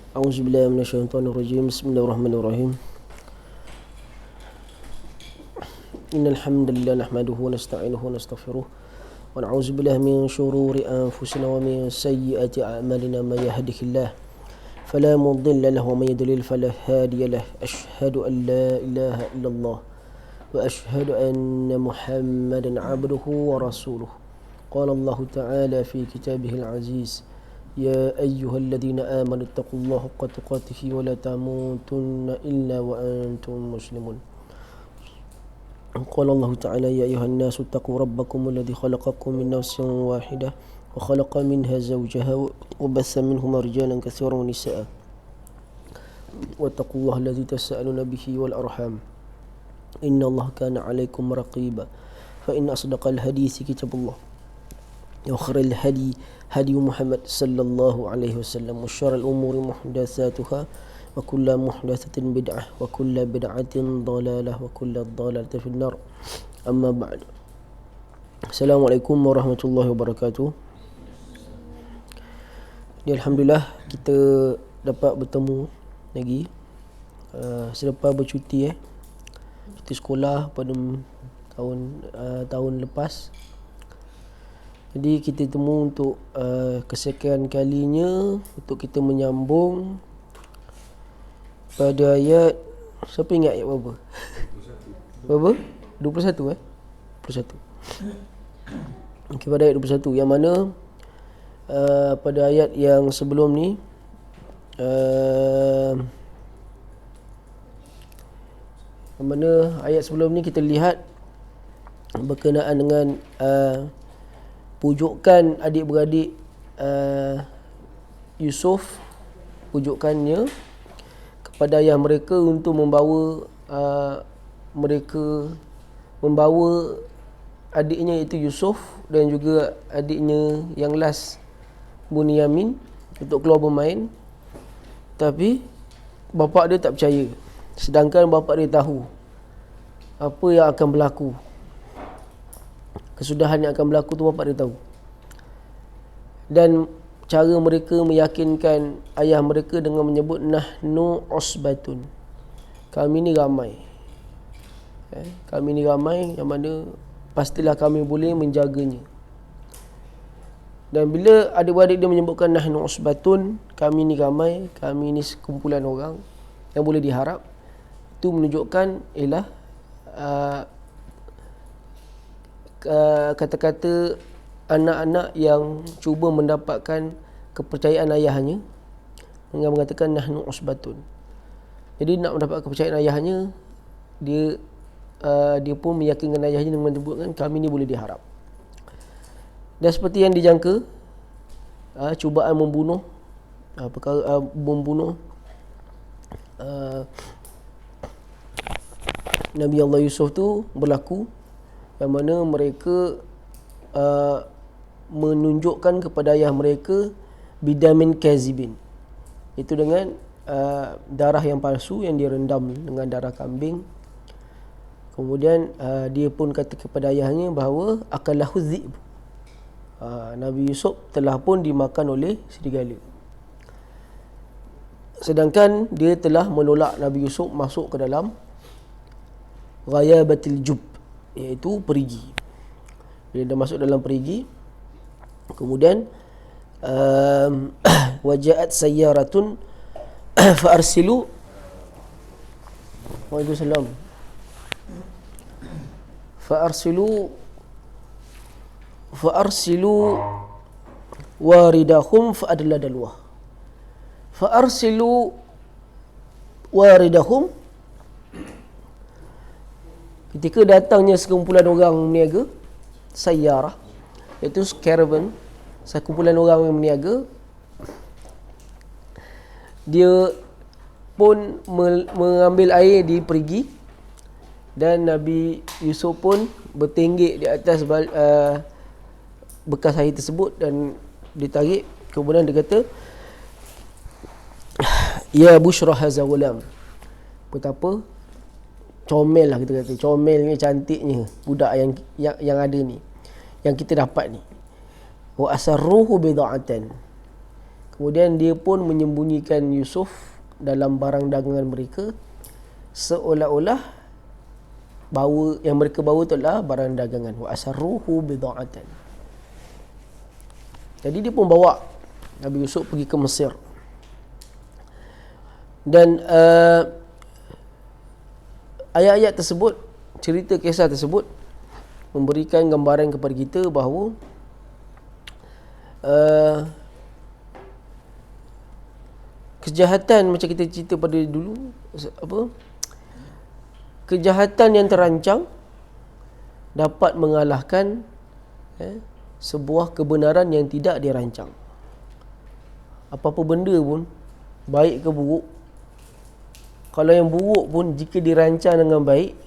A'udzubillahi minasyaitonirrajim. Bismillahirrahmanirrahim. Innal hamdalillah nahmaduhu wa nasta'inuhu wa nastaghfiruh wa na'udzu billahi min shururi anfusina wa min sayyiati a'malina may yahdihillahu fala mudilla lahu wa may yudlil fala hadiya lahu. Asyhadu an la ilaha illallah wa asyhadu anna Muhammadan 'abduhu wa rasuluh. Qala Allah ta'ala fi kitabihil aziz: Ya ayyuhalladzina amanu taqullaha haqqa tuqatih wa la tamutunna illa wa antum muslimun. Qala Allah ta'ala: Ya ayyuhan nasu taqu rabbakum alladzi khalaqakum min nafsin wahidah wa khalaqa minha zawjaha wa bassa minhuma rijalan katsiran wa nisaa'a. Wattaqullaha alladzi tasaaluna bihi wal arham. Innallaha kana 'alaykum raqiba. Fa inna asdaqal haditsi kitabullah. Wa khairal hadi hadi Muhammad sallallahu alaihi wasallam. Wa syarrul umuri muhdatsatuha wa kullu muhdatsatin bid'ah wa kullu bid'atin dhalalah wa kullu dhalalatin fin nar. Amma ba'd. Assalamualaikum warahmatullahi wabarakatuh. Alhamdulillah kita dapat bertemu lagi selepas bercuti cuti sekolah pada tahun lepas. Jadi kita temu untuk kesekian kalinya untuk kita menyambung pada ayat, siapa ingat ayat berapa? Berapa? 21 21. Okey, pada ayat 21 yang mana pada ayat yang sebelum ni yang mana ayat sebelum ni kita lihat berkenaan dengan pujukan adik-beradik Yusuf, pujukannya kepada ayah mereka untuk membawa adiknya iaitu Yusuf dan juga adiknya yang last Bunyamin untuk keluar bermain. Tapi bapa dia tak percaya, sedangkan bapa dia tahu apa yang akan berlaku, kesudahan yang akan berlaku tu bapa dia tahu. Dan cara mereka meyakinkan ayah mereka dengan menyebut nahnu usbatun, kami ni ramai, kami ni ramai, yang mana pastilah kami boleh menjaganya. Dan bila adik-beradik dia menyebutkan nahnu usbatun, kami ni ramai, kami ni sekumpulan orang yang boleh diharap, itu menunjukkan ialah kata-kata anak-anak yang cuba mendapatkan kepercayaan ayahnya dengan mengatakan nahnu usbatun. Jadi nak mendapat kepercayaan ayahnya, dia pun meyakinkan ayahnya dengan menyebutkan kami ni boleh diharap. Dan seperti yang dijangka, cubaan membunuh Nabi Allah Yusuf tu berlaku, yang mana mereka menunjukkan kepada ayah mereka bidamin kazibin, itu dengan darah yang palsu yang direndam dengan darah kambing. Kemudian dia pun kata kepada ayahnya bahawa akalahu dzib, Nabi Yusuf telah pun dimakan oleh serigala. Sedangkan dia telah menolak Nabi Yusuf masuk ke dalam ghayabatil jub, iaitu perigi. Bila dia masuk dalam perigi, kemudian wajaat sayyaratun fa'arsilu waalaikumsalam fa'arsilu waridahum fa'adla dalwah. Fa'arsilu waridahum, ketika datangnya sekumpulan orang meniaga, sayyarah iaitu caravan, sekumpulan orang yang meniaga, dia pun mengambil air di perigi, dan Nabi Yusuf pun bertenggek di atas bekas air tersebut dan ditarik. Kemudian dia kata, ya bushra haza gulam, betapa comel lah, kita kata comelnya, cantiknya budak yang ada ni, yang kita dapat ni. Wa asarruhu bida'atan, Kemudian dia pun menyembunyikan Yusuf dalam barang dagangan mereka, seolah-olah yang mereka bawa itu adalah barang dagangan. Wa asarruhu bida'atan. Jadi dia pun bawa Nabi Yusuf pergi ke Mesir. Dan ayat-ayat tersebut, cerita kisah tersebut memberikan gambaran kepada kita bahawa kejahatan, macam kita cerita pada dulu, kejahatan yang terancang dapat mengalahkan sebuah kebenaran yang tidak dirancang. Apa-apa benda pun, baik ke buruk, kalau yang buruk pun jika dirancang dengan baik,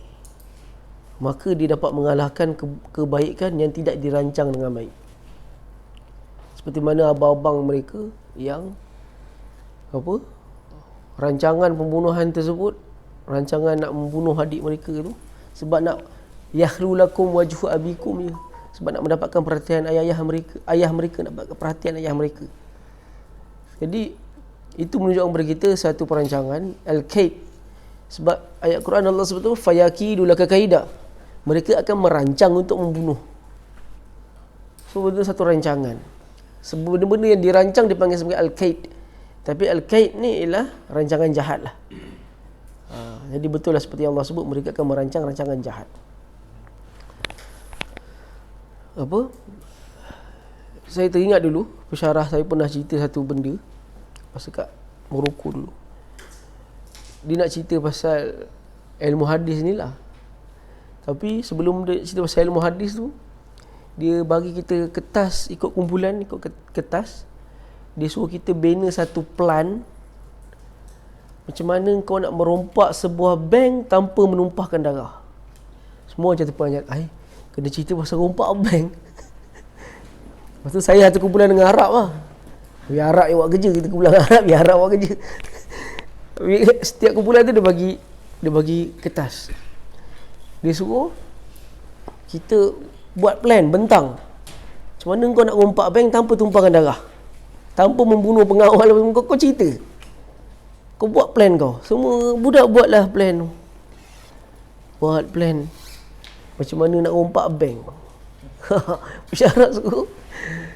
maka dia dapat mengalahkan kebaikan yang tidak dirancang dengan baik. Seperti mana abang-abang mereka yang rancangan pembunuhan tersebut, rancangan nak membunuh adik mereka tu, sebab nak yakhlu lakum wajhu abikum, ya, sebab nak mendapatkan perhatian ayah mereka nak dapat perhatian ayah mereka. Jadi itu menunjukkan kepada kita satu perancangan al-kaid. Sebab ayat Quran Allah sebut tu fayakidu laka kaida, mereka akan merancang untuk membunuh. So itu satu rancangan. Benda-benda yang dirancang dipanggil sebagai al-kaid. Tapi al-kaid ni ialah rancangan jahat lah. Jadi betul lah seperti Allah sebut, mereka akan merancang rancangan jahat. Saya teringat dulu, pensyarah saya pernah cerita satu benda masa kat Morocco dulu. Dia nak cerita pasal ilmu hadis ni lah. Tapi sebelum dia cerita pasal ilmu hadis tu, dia bagi kita kertas, ikut kumpulan, ikut kertas. Dia suruh kita bina satu plan macam mana kau nak merompak sebuah bank tanpa menumpahkan darah. Semua macam terperanjat, kena cerita pasal rompak bank. Lepas tu saya satu kumpulan dengan Arab lah. Biar Arab yang buat kerja, kita kumpulan Arab, biar Arab buat kerja. Setiap kumpulan tu dia bagi kertas. Dia suruh kita buat plan bentang. Macam mana kau nak rompak bank tanpa tumpahkan darah, tanpa membunuh pengawal. Kau cerita, kau buat plan kau. Semua budak buatlah plan. Buat plan macam mana nak rompak bank. Syarat suruh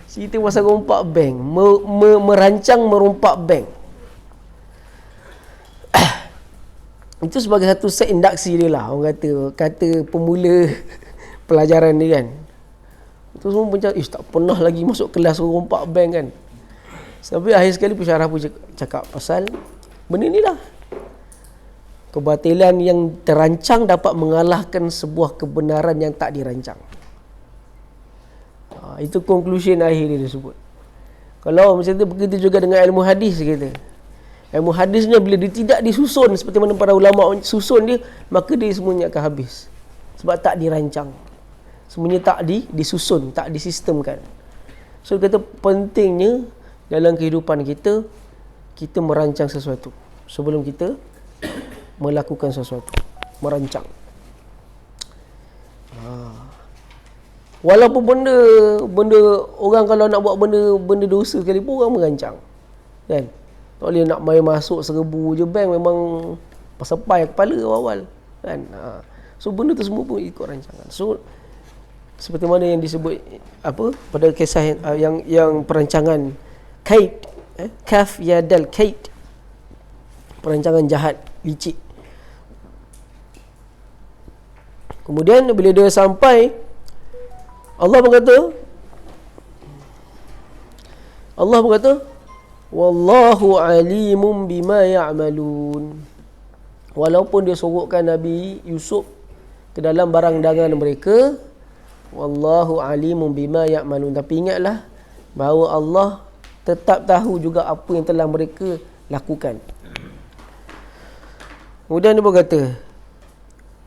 cerita pasal rompak bank, merancang merompak bank. Itu sebagai satu set induksi dia lah, orang kata pemula pelajaran dia kan. Itu semua macam tak pernah lagi masuk kelas rompak bank kan. Sampai akhir sekali pensyarah pun cakap pasal benda ni lah. Kebatilan yang terancang dapat mengalahkan sebuah kebenaran yang tak dirancang. Itu conclusion akhir dia sebut. Kalau macam tu, begitu juga dengan ilmu hadis kita. Ilmu hadisnya bila dia tidak disusun seperti mana para ulama susun dia, maka dia semuanya akan habis. Sebab tak dirancang. Semuanya tak disusun, tak disistemkan. So kata pentingnya dalam kehidupan kita, kita merancang sesuatu sebelum kita melakukan sesuatu. Merancang. Walaupun benda orang kalau nak buat benda dosa sekalipun, orang merancang. Kan? Tak boleh nak main masuk 1,000 je bank, memang pasal pai kepala awal. Kan? So benda tu semua pun ikut rancangan. So seperti mana yang disebut pada kisah yang perancangan kaid, kaf ya dal kaid, perancangan jahat, licik. Kemudian bila dia sampai, Allah berkata wallahu alimun bima ya'malun. Walaupun dia sorokkan Nabi Yusuf ke dalam barang dagangan mereka, wallahu alimun bima ya'malun, tapi ingatlah bahawa Allah tetap tahu juga apa yang telah mereka lakukan. Kemudian dia berkata,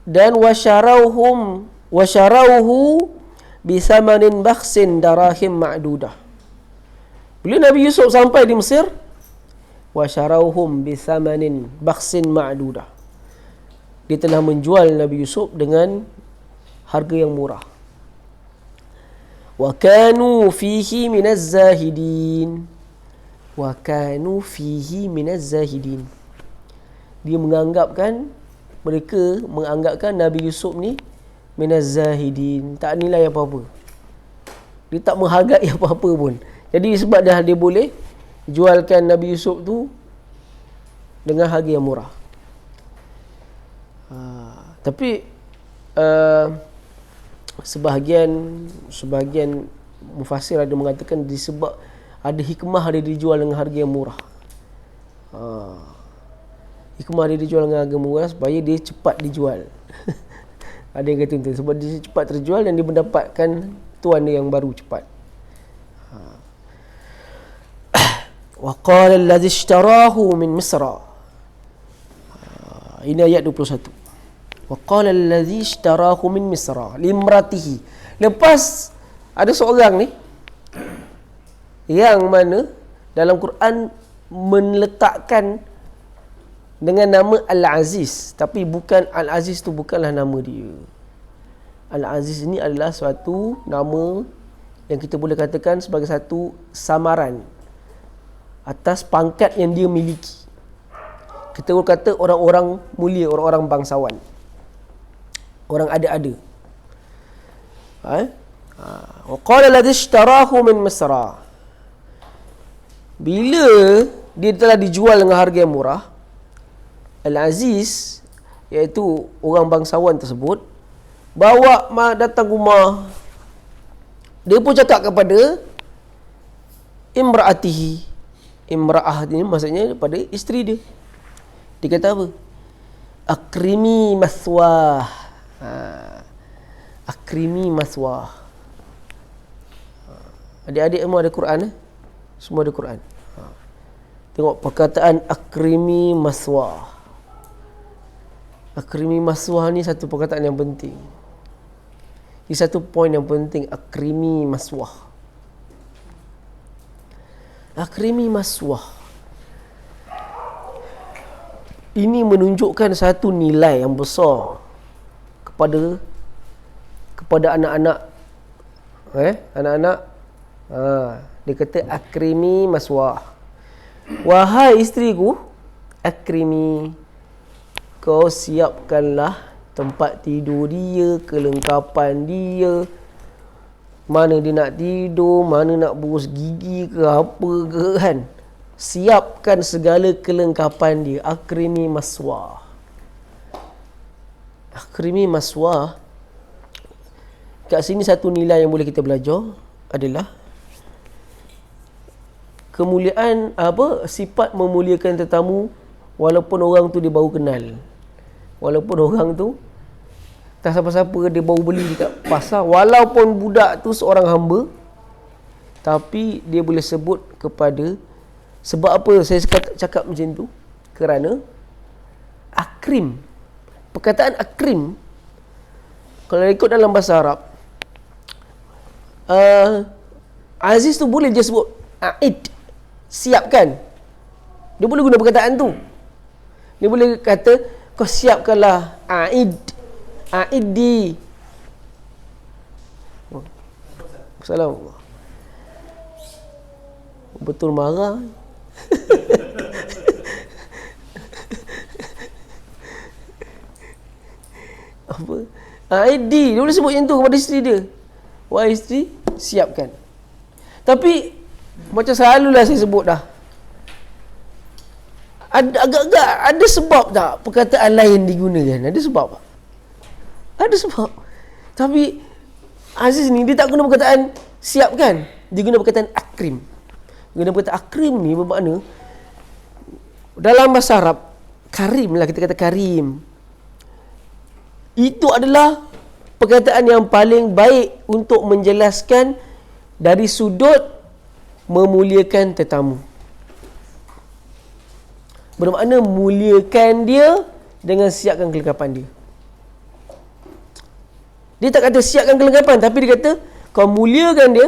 dan wasyarauhu bisamanin bakhsin darahim ma'dudah. Bila Nabi Yusuf sampai di Mesir, wasyarauhum bisamanin bakhsin ma'dudah, dia telah menjual Nabi Yusuf dengan harga yang murah. Wa kanu fihi minaz zahidin, wa kanu fihi minaz zahidin. Dia mereka menganggapkan Nabi Yusuf ni minaz zahidin, tak nilai apa-apa. Dia tak menghargai apa-apa pun. Jadi sebab dia boleh jualkan Nabi Yusuf tu dengan harga yang murah. Tapi sebahagian mufassir ada mengatakan disebab ada hikmah dia dijual dengan harga yang murah. Hikmah dia dijual dengan harga murah supaya dia cepat dijual. Ada yang kata tu sebab dia cepat terjual dan dia mendapatkan tuan dia yang baru cepat. Wa qala allazi ishtarahu min Misra. Ini ayat 21. Wa qala allazi ishtarahu min Misra limratihi. Lepas ada seorang ni yang mana dalam Quran meletakkan dengan nama Al-Aziz, tapi bukan Al-Aziz tu bukanlah nama dia. Al-Aziz ini adalah suatu nama yang kita boleh katakan sebagai satu samaran atas pangkat yang dia miliki. Kita boleh kata orang-orang mulia, orang-orang bangsawan, orang ada-ada. Wa qala alladhi ishtarahu min Misra. Bila dia telah dijual dengan harga yang murah, Al-Aziz, iaitu orang bangsawan tersebut, bawa datang rumah. Dia pun cakap kepada imra'atihi. Imra'ah ni maksudnya pada isteri dia. Dia kata apa? Akrimi maswah. Akrimi maswah. Adik-adik semua ada Quran Semua ada Quran. Tengok perkataan akrimi maswah. Akrimi maswah ni satu perkataan yang penting. Ini satu poin yang penting, akrimi maswah. Akrimi maswah. Ini menunjukkan satu nilai yang besar kepada anak-anak. Anak-anak. Dia kata akrimi maswah. Wahai isteriku, akrimi, kau siapkanlah tempat tidur dia, kelengkapan dia, mana dia nak tidur, mana nak burus gigi ke apa ke kan. Siapkan segala kelengkapan dia. Akrimi maswah. Akrimi maswah. Kat sini satu nilai yang boleh kita belajar adalah kemuliaan, sifat memuliakan tetamu walaupun orang tu dia baru kenal. Walaupun orang tu tak siapa-siapa, dia baru beli dekat pasar, walaupun budak tu seorang hamba, tapi dia boleh sebut kepada. Sebab apa saya cakap macam tu? Kerana akrim, perkataan akrim, kalau ikut dalam bahasa Arab, Aziz tu boleh je sebut aid, siapkan. Dia boleh guna perkataan tu. Dia boleh kata, kau siapkanlah aid, aiddi. Assalamualaikum. Betul marah. Apa? Aiddi, dia boleh sebut macam tu kepada isteri dia. Wahai isteri, siapkan. Tapi macam selalulah saya sebut dah, agak-agak ada sebab tak perkataan lain digunakan? Ada sebab tak? Ada sebab. Tapi Aziz ni dia tak guna perkataan siapkan, dia guna perkataan akrim. Guna perkataan akrim ni bermakna dalam bahasa Arab, karim lah, kita kata karim. Itu adalah perkataan yang paling baik untuk menjelaskan dari sudut memuliakan tetamu. Bermakna muliakan dia dengan siapkan kelengkapan dia. Dia tak kata siapkan kelengkapan, tapi dia kata kau muliakan dia.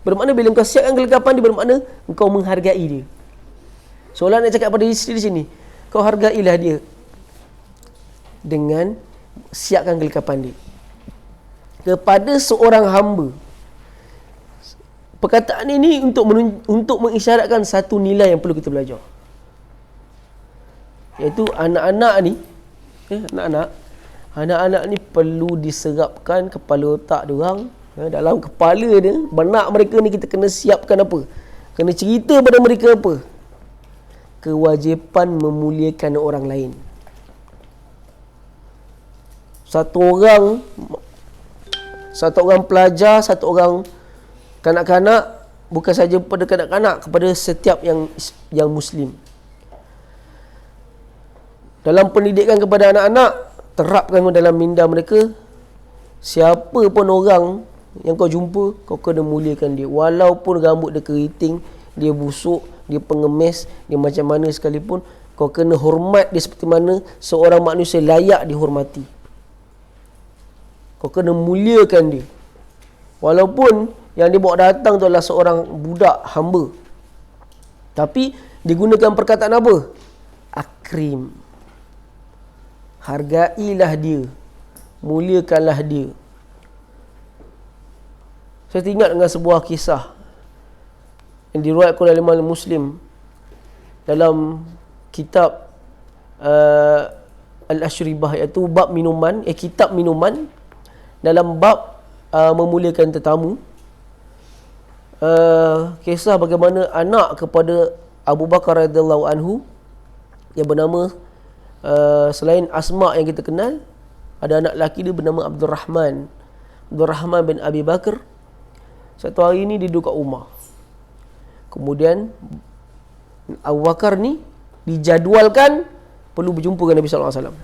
Bermakna bila kau siapkan kelengkapan dia, bermakna kau menghargai dia. Seolah nak cakap pada isteri di sini, kau hargailah dia dengan siapkan kelengkapan dia. Kepada seorang hamba, Perkataan ini untuk mengisyaratkan satu nilai yang perlu kita belajar, iaitu anak-anak ni perlu diserapkan kepala otak diorang. Dalam kepala dia, benak mereka ni kita kena siapkan apa? Kena cerita pada mereka apa? Kewajipan memuliakan orang lain. Satu orang pelajar, satu orang kanak-kanak, bukan saja pada kanak-kanak, kepada setiap yang Muslim. Dalam pendidikan kepada anak-anak, terapkan dalam minda mereka, siapa pun orang yang kau jumpa, kau kena muliakan dia. Walaupun rambut dia keriting, dia busuk, dia pengemis, dia macam mana sekalipun, kau kena hormat dia seperti mana seorang manusia layak dihormati. Kau kena muliakan dia. Walaupun yang dia bawa datang tu adalah seorang budak hamba, tapi digunakan perkataan apa? Akrim. Hargailah dia, muliakanlah dia. Saya teringat dengan sebuah kisah yang diriwayatkan oleh Imam Muslim dalam kitab Al-Ashribah, iaitu bab minuman, kitab minuman, dalam bab memuliakan tetamu. Kisah bagaimana anak kepada Abu Bakar radhiyallahu anhu yang bernama, selain Asma yang kita kenal, ada anak lelaki dia bernama Abdul Rahman bin Abi Bakar. Satu hari ni dia duduk kat rumah. Kemudian Abu Bakar ni dijadualkan perlu berjumpa dengan Nabi sallallahu alaihi wasallam,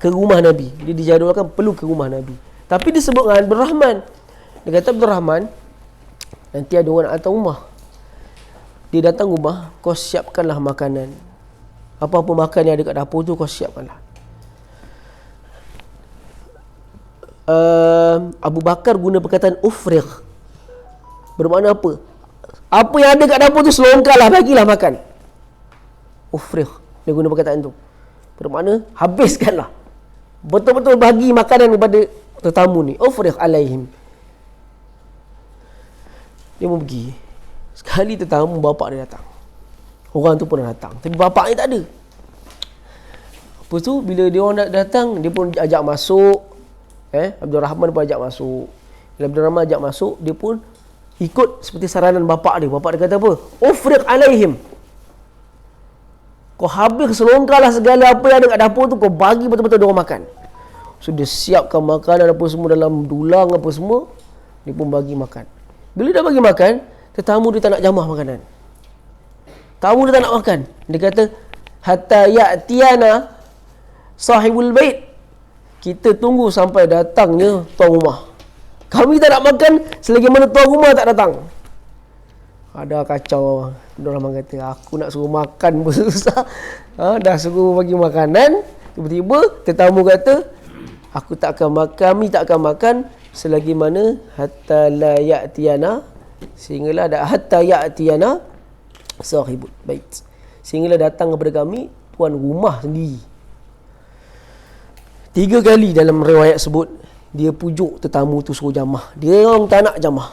ke rumah Nabi. Dia dijadualkan perlu ke rumah Nabi. Tapi dia sebut dengan Abdul Rahman. Dia kata, Abdul Rahman, nanti ada orang nak datang rumah. Dia datang rumah, kau siapkanlah makanan. Apa-apa makan yang ada kat dapur tu, kau siapkanlah. Abu Bakar guna perkataan ufrigh. Bermakna apa? Apa yang ada kat dapur tu selongkarlah, bagilah makan. Ufrigh, dia guna perkataan tu. Bermakna habiskanlah, betul-betul bagi makanan kepada tetamu ni. Ufrigh alaihim. Dia mau pergi. Sekali tetamu bapak dia datang. Orang tu pun datang, tapi bapak ni tak ada. Lepas tu bila dia orang datang, dia pun ajak masuk. Abdul Rahman pun ajak masuk. Bila Abdul Rahman ajak masuk, dia pun ikut seperti saranan bapak dia. Bapak dia kata apa? Ufriq alaihim. Kau habis selongkarlah segala apa yang ada kat dapur tu, kau bagi betul-betul dia orang makan. So dia siapkan makanan apa semua dalam dulang apa semua, dia pun bagi makan. Bila dia bagi makan, tetamu dia tak nak jamah makanan. Tamu dia tak nak makan. Dia kata, hatta ya'tiyana sahibul bait. Kita tunggu sampai datangnya tuan rumah. Kami tak nak makan selagi mana tuan rumah tak datang. Ada kacau. Abdul Rahman kata, aku nak suruh makan pun susah. Dah suruh bagi makanan, tiba-tiba tetamu kata, kami tak akan makan selagi mana hatta la ya'tiyana, sehinggalah hatta ya'tiyana sahibul bait, sehinggalah datang kepada kami tuan rumah sendiri. 3 kali dalam riwayat sebut dia pujuk tetamu tu suruh jamah. Dia orang tak nak jamah.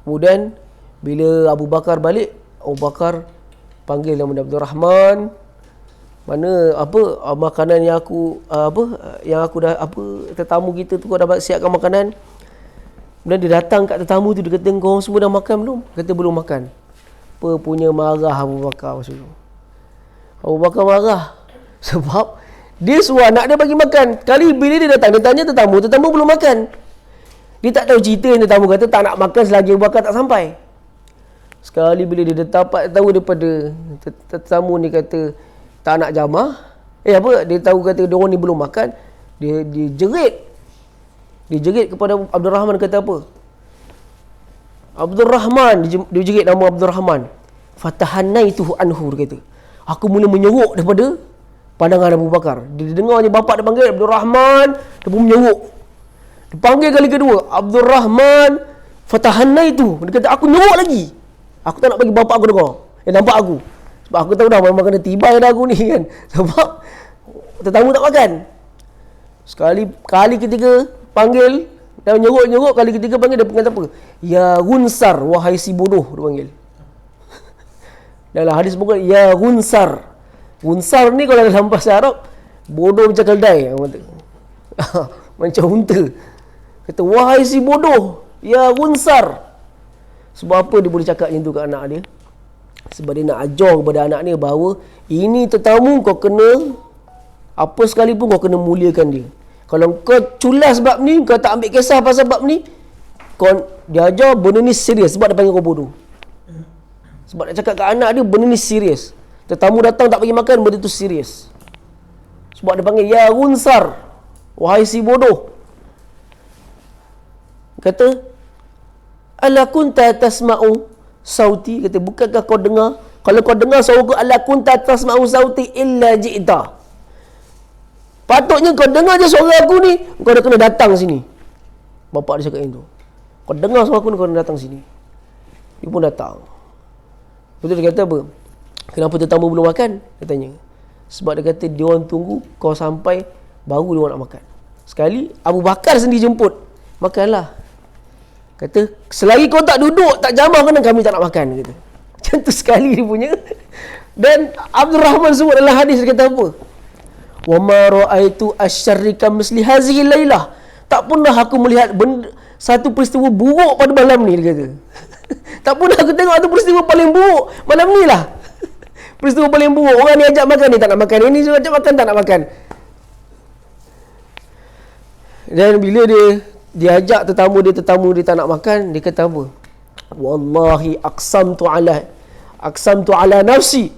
Kemudian bila Abu Bakar balik, Abu Bakar panggil nama Abdul Rahman. Mana makanan yang aku tetamu kita tu, kau dah siapkan makanan. Kemudian dia datang kat tetamu tu, dia kata, kau semua dah makan belum? Kata belum makan. Apa punya marah Abu Bakar masa tu. Abu Bakar marah sebab dia suruh anak dia bagi makan. Kali bila dia datang, dia tanya tetamu belum makan. Dia tak tahu cerita yang tetamu kata tak nak makan selagi Abu Bakar tak sampai. Sekali bila dia dapat tahu daripada tetamu ni kata tak nak jamah, dia tahu kata dia orang ni belum makan, dia jerit kepada Abdul Rahman. Kata apa? Abdul Rahman, dia jerit nama Abdul Rahman. Fatahannaitu anhu, dia kata, aku mula menyeruk daripada pandangan Abu Bakar. Dia dengar je bapak dia panggil Abdul Rahman, dia pun menyeruk. Dia panggil kali kedua, Abdul Rahman, fatahannaitu. Dia kata, aku nyeruk lagi. Aku tak nak bagi bapak aku dengar. Nampak aku. Sebab aku tahu dah memang kena tibai dah aku ni kan. Sebab tetamu tak makan. Kali ketiga panggil Dan nyeruk kali ketiga panggil dia kata apa? Ya Gunsar, wahai si bodoh, dia panggil. Dalam hadis bukan ya Gunsar. Gunsar ni kalau dalam bahasa Arab bodoh macam keldai macam unta. Kata wahai si bodoh, ya Gunsar. Sebab apa dia boleh cakap macam tu kat anak dia? Sebab dia nak ajar kepada anak dia bahawa ini tetamu, kau kena apa sekalipun kau kena muliakan dia. Kalau kau culas bab ni, kau tak ambil kisah pasal bab ni, kau dia ajar benda ni serius. Sebab dia panggil kau bodoh. Sebab nak cakap kat anak dia benda ni serius. Tetamu datang tak bagi makan, benda tu serius. Sebab dia panggil ya Gunsar, wahai si bodoh. Kata ala kunta tasma'u sauti, kata bukankah kau dengar, kalau kau dengar suaraku, ala kunta tasma'u sauti illa ji'ta, patutnya kau dengar je suara aku ni, kau dah kena datang sini. Bapak dia cakap itu, kau dengar suara aku ni, kau kena datang sini. Dia pun datang. Betul dia kata apa? Kenapa tetamu belum makan? Dia tanya. Sebab dia kata dia orang tunggu kau sampai baru dia orang nak makan. Sekali Abu Bakar sendiri jemput, makanlah. Kata selagi kau tak duduk, tak jamah, kan kami tak nak makan, kata. Macam tu sekali dia punya. Dan Abdul Rahman sebut dalam hadis, dia kata apa? Wa ma ra'aitu asyarrika misli hazihi lailah. Tak pernah aku melihat satu peristiwa buruk pada malam ni, dia kata. Tak pernah aku tengok satu peristiwa paling buruk malam ni lah. Peristiwa paling buruk, orang ni ajak makan, ni tak nak makan, ini juga ajak makan, tak nak makan. Dan bila dia ajak tetamu dia tak nak makan, dia kata apa? Wallahi aqsamtu ala nafsi.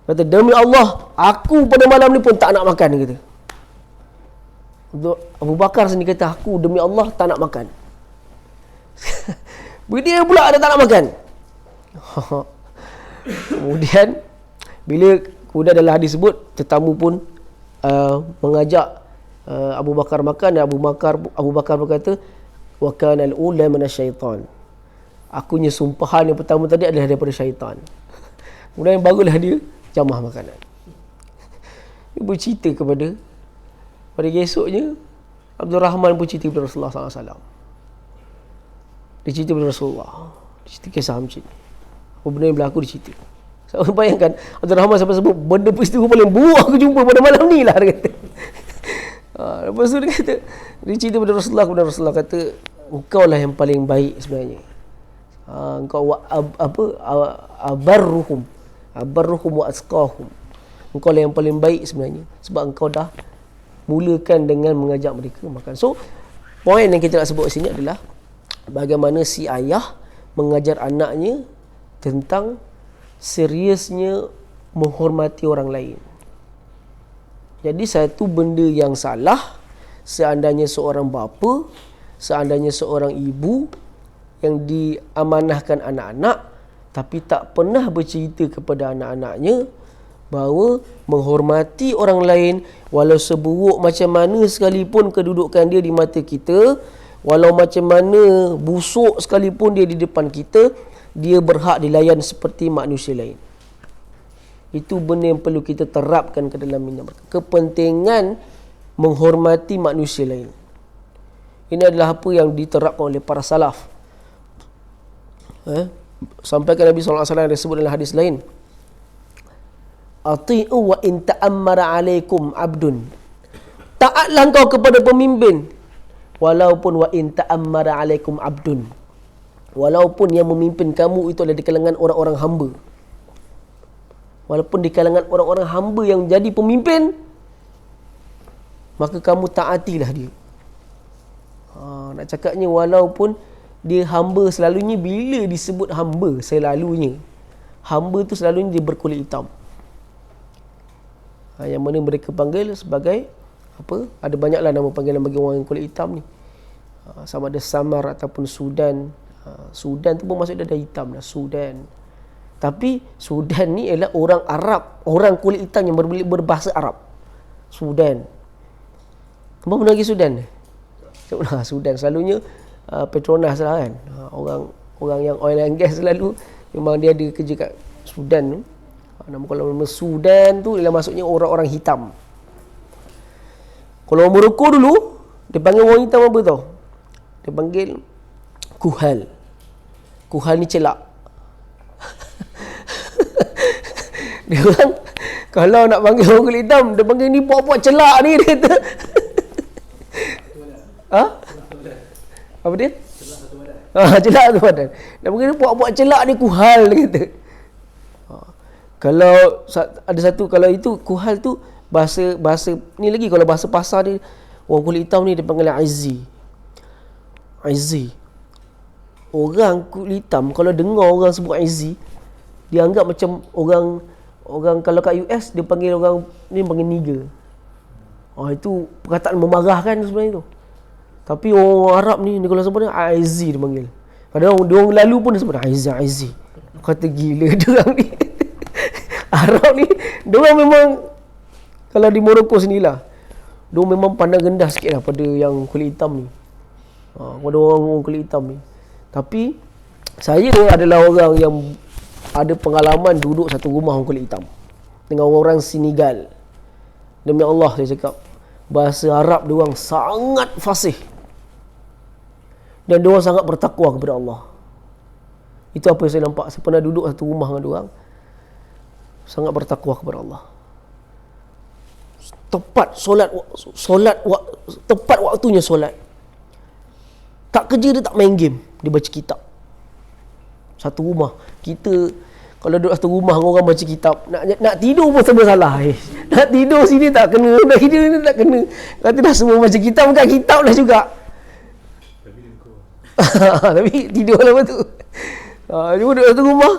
Kata demi Allah, aku pada malam ni pun tak nak makan, dia kata. Abu Bakar sendiri kata, aku demi Allah tak nak makan. Dia pula ada tak nak makan. Kemudian dalam hadis sebut, tetamu pun mengajak Abu Bakar makan, dan Abu Bakar berkata, wa kana al-ula minasyaitan. Akunya sumpahan yang pertama tadi adalah daripada syaitan. Kemudian barulah dia jamah makanan. Dia bercerita pada esoknya, Abdul Rahman pun cerita kepada Rasulullah SAW. Dia cerita kepada Rasulullah, dia cerita kisah macam ni. Apa benda yang berlaku, dia cerita. Saya bayangkan Abdul Rahman sampai sebut benda peristiwa paling buruk aku jumpa pada malam ni lah, dia kata. Lepas tu dia cerita kepada Rasulullah, kemudian Rasulullah kata, engkau lah yang paling baik sebenarnya. Engkau abarruhum wa asqahum. Engkau lah yang paling baik sebenarnya, sebab engkau dah mulakan dengan mengajak mereka makan. So poin yang kita nak sebut sini adalah bagaimana si ayah mengajar anaknya tentang seriusnya menghormati orang lain. Jadi satu benda yang salah seandainya seorang bapa, seandainya seorang ibu yang diamanahkan anak-anak tapi tak pernah bercerita kepada anak-anaknya bahawa menghormati orang lain, walau seburuk macam mana sekalipun kedudukan dia di mata kita, walau macam mana busuk sekalipun dia di depan kita, dia berhak dilayan seperti manusia lain. Itu benda yang perlu kita terapkan ke dalam minda mereka. Kepentingan menghormati manusia lain. Ini adalah apa yang diterapkan oleh para salaf. Sampaikan Nabi SAW ada sebut dalam hadis lain. Ati'u wa in ta'ammara alaikum abdun. Taatlah engkau kepada pemimpin, walaupun wa in ta'ammara alaikum abdun. Walaupun yang memimpin kamu itu adalah di kalangan orang-orang hamba. Walaupun di kalangan orang-orang hamba yang jadi pemimpin, maka kamu taatilah dia. Nak cakapnya walaupun dia hamba, selalunya bila disebut hamba, hamba tu selalunya dia berkulit hitam. Yang mana mereka panggil sebagai apa? Ada banyaklah nama panggilan bagi orang yang kulit hitam ni. Sama ada Samar ataupun Sudan. Sudan tu pun maksud dia dah hitam dah, Sudan. Tapi Sudan ni ialah orang Arab, orang kulit hitam yang berbahasa Arab. Sudan. Kamu pernah pergi Sudan? Sudan selalunya Petronas lah kan. Orang yang oil and gas selalu memang dia ada kerja kat Sudan tu. Kalau nama Sudan tu ialah maksudnya orang-orang hitam. Kalau Morocco dulu dia panggil orang hitam apa tau? Dia panggil kuhal. Kuhal ni celak. Dia orang kalau nak panggil orang kulit hitam, dia panggil ni puak-puak celak ni, dia kata. Ha? Apa dia? Celak satu badan. Dia panggil ni puak-puak celak ni kuhal, dia kata. Kalau ada satu, kalau itu kuhal tu bahasa ni lagi, kalau bahasa pasar dia, orang kulit hitam ni dia panggil Izzi. Izzi. Orang kulit hitam kalau dengar orang sebut Izzi, dia anggap macam orang kalau kat US dia panggil orang ni panggil nigger. Itu perkataan memarahkan sebenarnya tu. Tapi orang Arab ni dia kalau sebut dia Izzi dia panggil. Padahal dia orang lalu pun dia sebut Izzi. Kata gila dia orang ni. Arab ni dia orang memang, kalau di Morocco sinilah, dia memang pandang rendah sikit lah pada yang kulit hitam ni. Pada orang kulit hitam ni. Tapi saya adalah orang yang ada pengalaman duduk satu rumah orang kulit hitam dengan orang Senegal. Demi Allah saya cakap, bahasa Arab dia orang sangat fasih. Dan dia orang sangat bertakwa kepada Allah. Itu apa yang saya nampak. Saya pernah duduk satu rumah dengan dia orang. Sangat bertakwa kepada Allah. Tepat tepat waktunya solat. Tak kerja dia, tak main game, dia baca kitab. Satu rumah. Kita kalau duduk satu rumah orang baca kitab, nak tidur pun serba salah. Nak tidur sini tak kena, nak tidur sini tak kena. Kata dah semua baca kitab, bukan kitab lah juga. Tapi tidur lah lepas tu. Dia duduk satu rumah.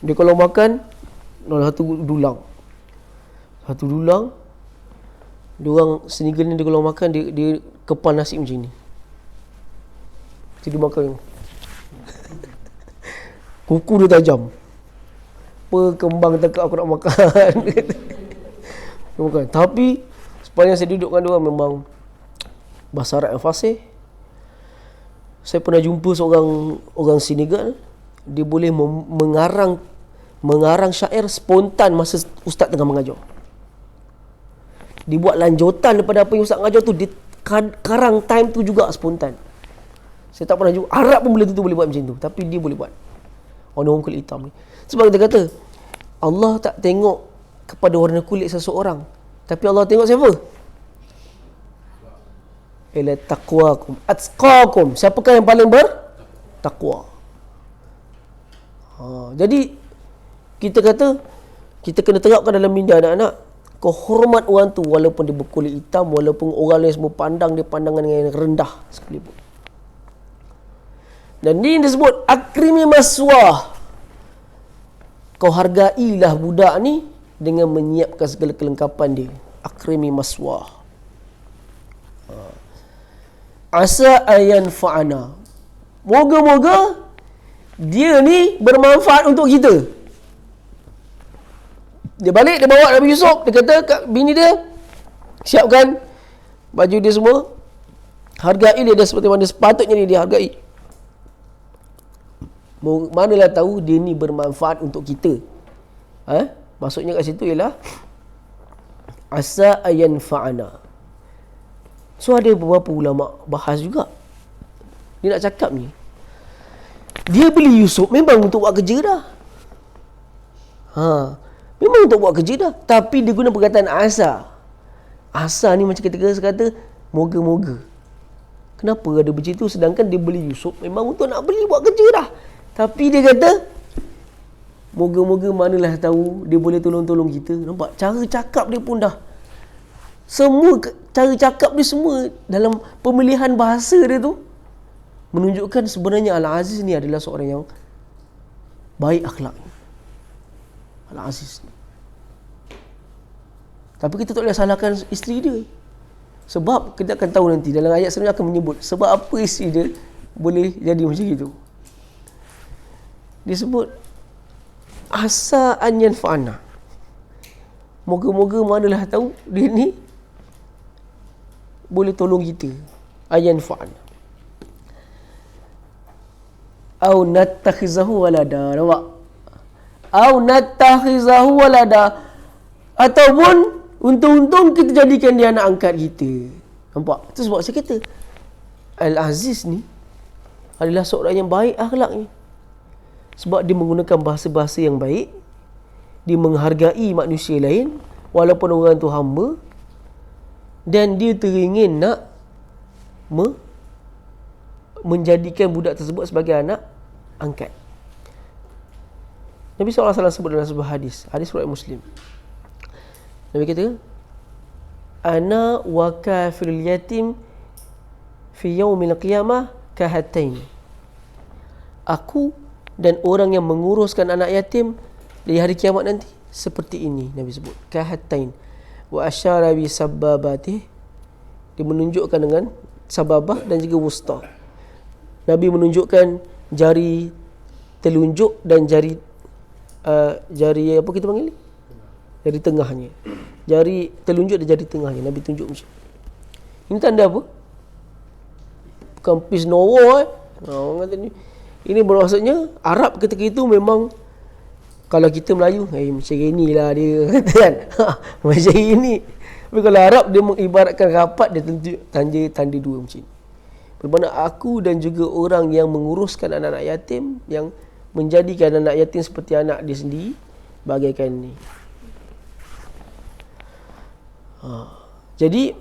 Dia kalau makan satu dulang. Dia orang Senegal ni, dia kalau makan dia kepal nasi macam ni. Dia makan. Kuku dia tajam. Apa kembang tekak aku nak makan. Makan. Tapi sepanjang saya duduk dengan dia orang, memang bahasa Arab yang fasih. Saya pernah jumpa seorang orang Senegal, dia boleh mengarang syair spontan masa ustaz tengah mengajar. Dia buat lanjutan daripada apa yang ustaz mengajar tu, dia karang time tu juga spontan. Saya tak pernah jumpa. Arab pun boleh boleh buat macam tu, tapi dia boleh buat. Orang kulit hitam ni. Sebab kita kata Allah tak tengok kepada warna kulit seseorang, tapi Allah tengok siapa? Ila taqwakum atqakum. Siapakah yang paling bertakwa? Jadi kita kata kita kena terapkan dalam minda anak-anak, kau hormat orang tu walaupun dia berkulit hitam, walaupun orang lain semua pandang dia pandangan yang rendah sekalipun. Dan ini disebut akrimi maswah. Kau hargailah budak ni dengan menyiapkan segala kelengkapan dia. Akrimi maswah. Asa ayan fa'ana. Moga-moga dia ni bermanfaat untuk kita. Dia balik, dia bawa Nabi Yusuf. Dia kata kat bini dia, siapkan baju dia semua, hargai dia seperti mana sepatutnya dia hargai. Manalah tahu dia ni bermanfaat untuk kita. Maksudnya kat situ ialah asa ayan fa'ana. So ada beberapa ulama bahas juga. Dia nak cakap ni, dia beli Yusuf memang untuk buat kerja dah. Memang untuk buat kerja dah. Tapi dia guna perkataan asa. Asa ni macam kita kata moga-moga. Kenapa ada macam tu? Sedangkan dia beli Yusuf memang untuk nak beli buat kerja dah. Tapi dia kata moga-moga manalah tahu dia boleh tolong-tolong kita. Nampak? Cara cakap dia pun dah, semua cara cakap dia semua dalam pemilihan bahasa dia tu menunjukkan sebenarnya Al-Aziz ni adalah seorang yang baik akhlak. Al-Aziz ni. Tapi kita tak boleh salahkan isteri dia. Sebab kita akan tahu nanti dalam ayat seterusnya akan menyebut sebab apa isteri dia boleh jadi macam itu. Disebut asa an yanfa'ana. Moga-moga manalah tahu dia ni boleh tolong kita. Ayan fa'ana. Au nattakhizahu walada. Nampak? Au nattakhizahu walada. Ataupun untung-untung kita jadikan dia anak angkat kita. Nampak? Itu sebab saya kata Al-Aziz ni adalah seorang yang baik akhlaknya. Sebab dia menggunakan bahasa-bahasa yang baik, dia menghargai manusia lain walaupun orang tu hamba, dan dia teringin nak menjadikan budak tersebut sebagai anak angkat. Nabi SAW sebut dalam sebuah hadis riwayat Muslim. Nabi kata, ana wa kafirul yatim fi yaumil qiyamah kahatain. Aku dan orang yang menguruskan anak yatim di hari kiamat nanti seperti ini, Nabi sebut kahatain. Wa asyara bi sababati, dia menunjukkan dengan sababah dan juga wusta. Nabi menunjukkan jari telunjuk dan jari apa kita panggil ni? Jari tengahnya. Jari telunjuk dan jari tengahnya Nabi tunjuk macam. Ini tanda apa? Bukan pis nowo orang kata ni. Ini bermaksudnya Arab ketika itu memang, kalau kita Melayu, macam inilah dia kata kan. Macam ini. Tapi kalau Arab dia mengibaratkan rapat, dia tunjuk tanda dua macam ni. Bermakna aku dan juga orang yang menguruskan anak-anak yatim, yang menjadikan anak yatim seperti anak dia sendiri, bagaikan ni. Jadi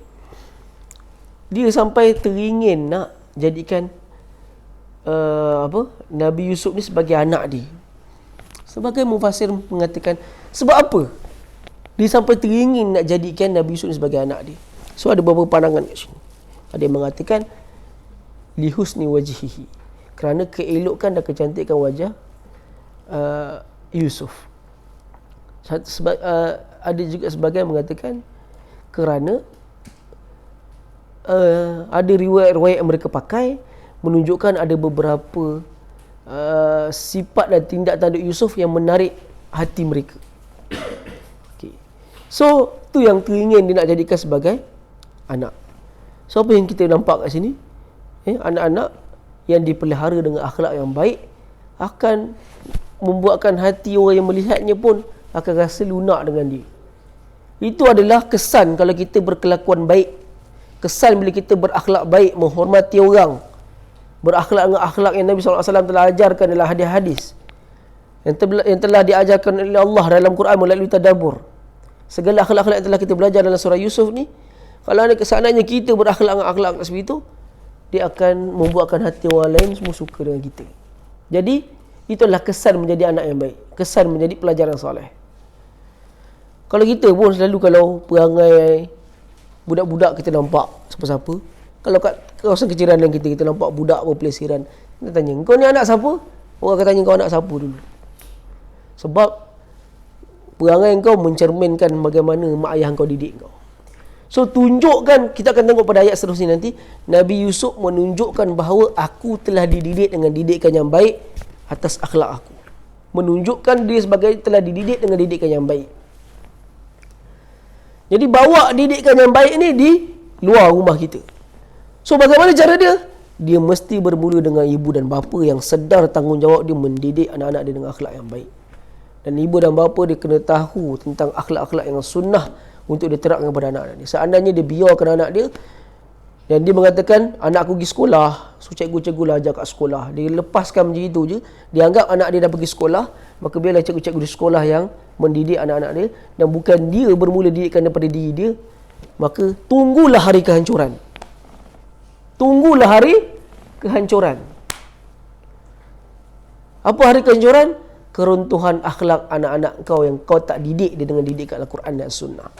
dia sampai teringin nak jadikan Nabi Yusuf ni sebagai anak dia. Sebagai mufassir mengatakan, sebab apa dia sampai teringin nak jadikan Nabi Yusuf ni sebagai anak dia? So ada beberapa pandangan kat sini. Ada yang mengatakan lihusni wajhihi, kerana keelokan dan kecantikan wajah Yusuf. Ada juga sebagian mengatakan kerana ada riwayat-riwayat yang mereka pakai menunjukkan ada beberapa sifat dan tindak tanduk Yusuf yang menarik hati mereka. Okay. So tu yang teringin dia nak jadikan sebagai anak. So apa yang kita nampak kat sini, anak-anak yang dipelihara dengan akhlak yang baik akan membuatkan hati orang yang melihatnya pun akan rasa lunak dengan dia. Itu adalah kesan kalau kita berkelakuan baik, kesan bila kita berakhlak baik, menghormati orang, berakhlak dengan akhlak yang Nabi SAW telah ajarkan dalam hadis-hadis yang telah diajarkan oleh Allah dalam Quran melalui tadabbur. Segala akhlak-akhlak yang telah kita belajar dalam surah Yusuf ni, kalau ada kesananya kita berakhlak dengan akhlak seperti itu, dia akan membuatkan hati orang lain semua suka dengan kita. Jadi itulah kesan menjadi anak yang baik, kesan menjadi pelajar yang soleh. Kalau kita pun selalu, kalau perangai budak-budak kita nampak siapa-siapa, kalau kat kawasan keciranan kita nampak budak berpelesiran, kita tanya, kau ni anak siapa? Orang akan tanya kau anak siapa dulu. Sebab perangai kau mencerminkan bagaimana mak ayah kau didik kau. So tunjukkan, kita akan tengok pada ayat seterusnya nanti, Nabi Yusuf menunjukkan bahawa aku telah dididik dengan didikan yang baik atas akhlak aku. Menunjukkan dia sebagai telah dididik dengan didikan yang baik. Jadi bawa didikan yang baik ni di luar rumah kita. So bagaimana cara dia? Dia mesti bermula dengan ibu dan bapa yang sedar tanggungjawab dia mendidik anak-anak dia dengan akhlak yang baik. Dan ibu dan bapa dia kena tahu tentang akhlak-akhlak yang sunnah untuk diterapkan kepada anak-anak dia. Seandainya dia biarkan anak dia dan dia mengatakan anak aku pergi sekolah, so cikgu-cikgu lah ajak kat sekolah, dia lepaskan macam itu je, dia anggap anak dia dah pergi sekolah, maka biarlah cikgu-cikgu di sekolah yang mendidik anak-anak dia, dan bukan dia bermula didikkan daripada diri dia, maka tunggulah hari kehancuran. Tunggulah hari kehancuran. Apa hari kehancuran? Keruntuhan akhlak anak-anak kau yang kau tak didik dia dengan didikan Al-Quran dan Sunnah.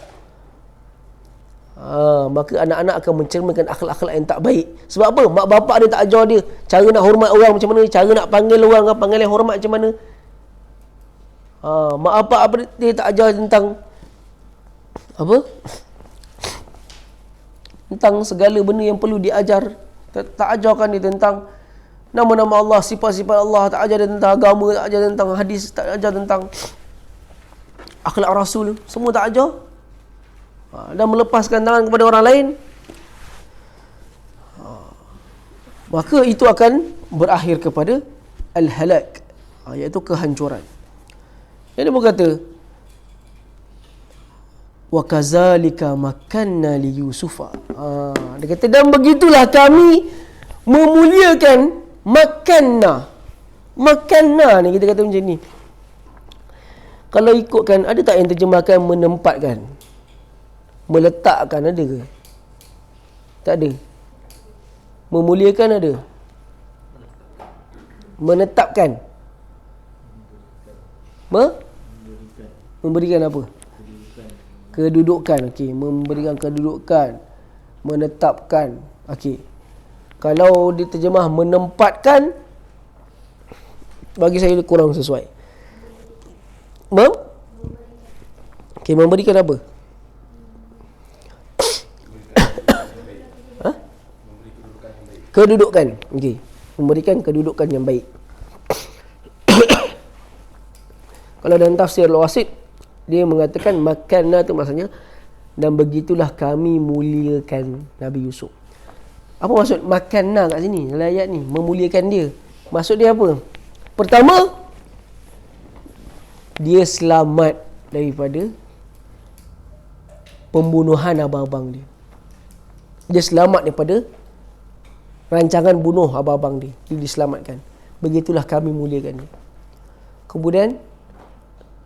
Maka anak-anak akan mencerminkan akhlak-akhlak yang tak baik. Sebab apa? Mak bapak dia tak ajar dia cara nak hormat orang macam mana, cara nak panggil orang, panggilan hormat macam mana. Mak bapak apa dia tak ajar tentang apa? Tentang segala benda yang perlu diajar. Tak ajarkan dia tentang nama-nama Allah, sifat-sifat Allah, tak ajar dia tentang agama, tak ajar tentang hadis, tak ajar tentang akhlak Rasul, semua tak ajar. Dan melepaskan tangan kepada orang lain, maka itu akan berakhir kepada al-halak, iaitu kehancuran. Jadi dia berkata, wa kazalika makanna li Yusufa. Dia kata, dan begitulah kami Memuliakan makanna ni kita kata macam ni. Kalau ikutkan, ada tak yang terjemahkan menempatkan, meletakkan, ada ke? Tak ada. Memuliakan ada. Menetapkan. Memberikan apa? Kedudukan. Okey, memberikan kedudukan, menetapkan. Okey. Kalau diterjemah menempatkan, bagi saya kurang sesuai. Okey, memberikan apa? Kedudukan. Okey, memberikan kedudukan yang baik. Kalau dalam tafsir Al-Wasit, dia mengatakan makanna tu maksudnya, dan begitulah kami muliakan Nabi Yusuf. Apa maksud makanna kat sini dalam ayat ni? Memuliakan dia. Maksud dia apa? Pertama, dia selamat daripada pembunuhan abang-abang dia. Dia selamat daripada rancangan bunuh abang-abang dia. Dia diselamatkan. Begitulah kami muliakan dia. Kemudian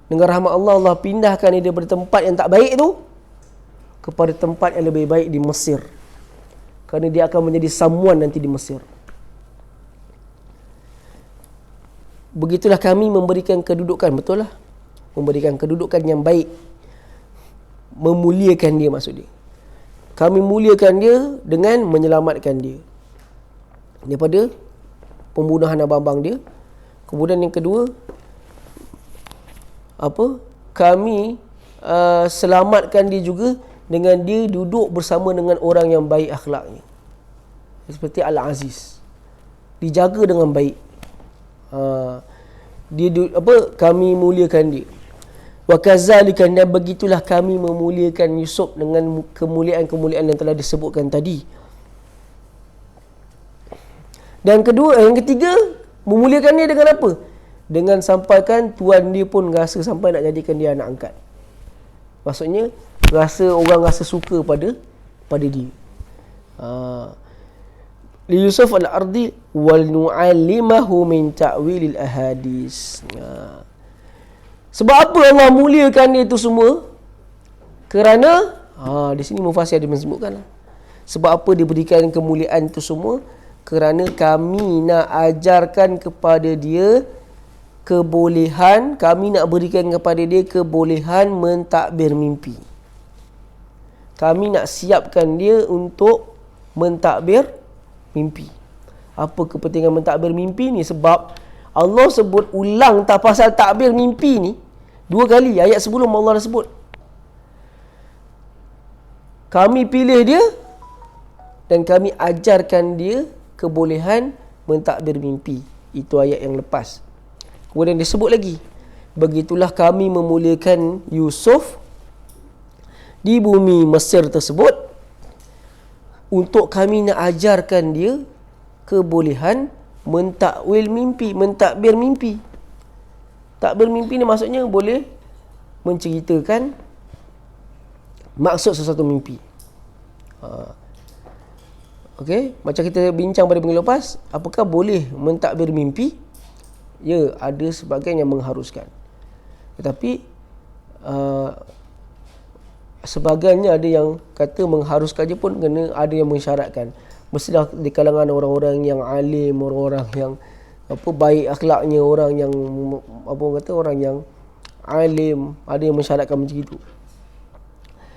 dengan rahmat Allah, Allah pindahkan dia daripada tempat yang tak baik tu kepada tempat yang lebih baik di Mesir. Kerana dia akan menjadi samuan nanti di Mesir. Begitulah kami memberikan kedudukan. Betul lah. Memberikan kedudukan yang baik. Memuliakan dia maksud dia. Kami muliakan dia dengan menyelamatkan dia daripada pembunuhan abang-abang dia. Kemudian yang kedua, kami selamatkan dia juga dengan dia duduk bersama dengan orang yang baik akhlaknya, seperti Al-Aziz, dijaga dengan baik. Kami muliakan dia. Wa kadzalika, dan begitulah kami memuliakan Yusuf dengan kemuliaan-kemuliaan yang telah disebutkan tadi. Dan yang ketiga, memuliakan dia dengan apa? Dengan sampaikan tuan dia pun rasa sampai nak jadikan dia anak angkat. Maksudnya orang rasa suka pada dia. Li Yusuf al-ardi wal nu'allimahu min ta'wilil ahadis. Sebab apa Allah muliakan dia itu semua? Kerana di sini Mufassir dia menyebutkan, sebab apa diberikan kemuliaan itu semua? Kerana kami nak ajarkan kepada dia kebolehan, kami nak berikan kepada dia kebolehan mentadbir mimpi. Kami nak siapkan dia untuk mentadbir mimpi. Apa kepentingan mentadbir mimpi ni? Sebab Allah sebut ulang tak pasal takbir mimpi ni 2 kali. Ayat sebelum Allah dah sebut. Kami pilih dia dan kami ajarkan dia kebolehan mentadbir mimpi. Itu ayat yang lepas. Kemudian disebut lagi, begitulah kami memuliakan Yusuf di bumi Mesir tersebut untuk kami nak ajarkan dia kebolehan mentakwil mimpi, mentadbir mimpi. Takbir mimpi ni maksudnya boleh menceritakan maksud sesuatu mimpi. Okey, macam kita bincang pada minggu lepas, apakah boleh mentadbir mimpi? Ya, ada sebahagian yang mengharuskan. Tetapi sebahagiannya ada yang kata mengharuskan je pun kena ada yang mensyaratkan. Mestilah di kalangan orang-orang yang alim, orang-orang yang baik akhlaknya, orang yang orang yang alim, ada yang mensyaratkan macam itu.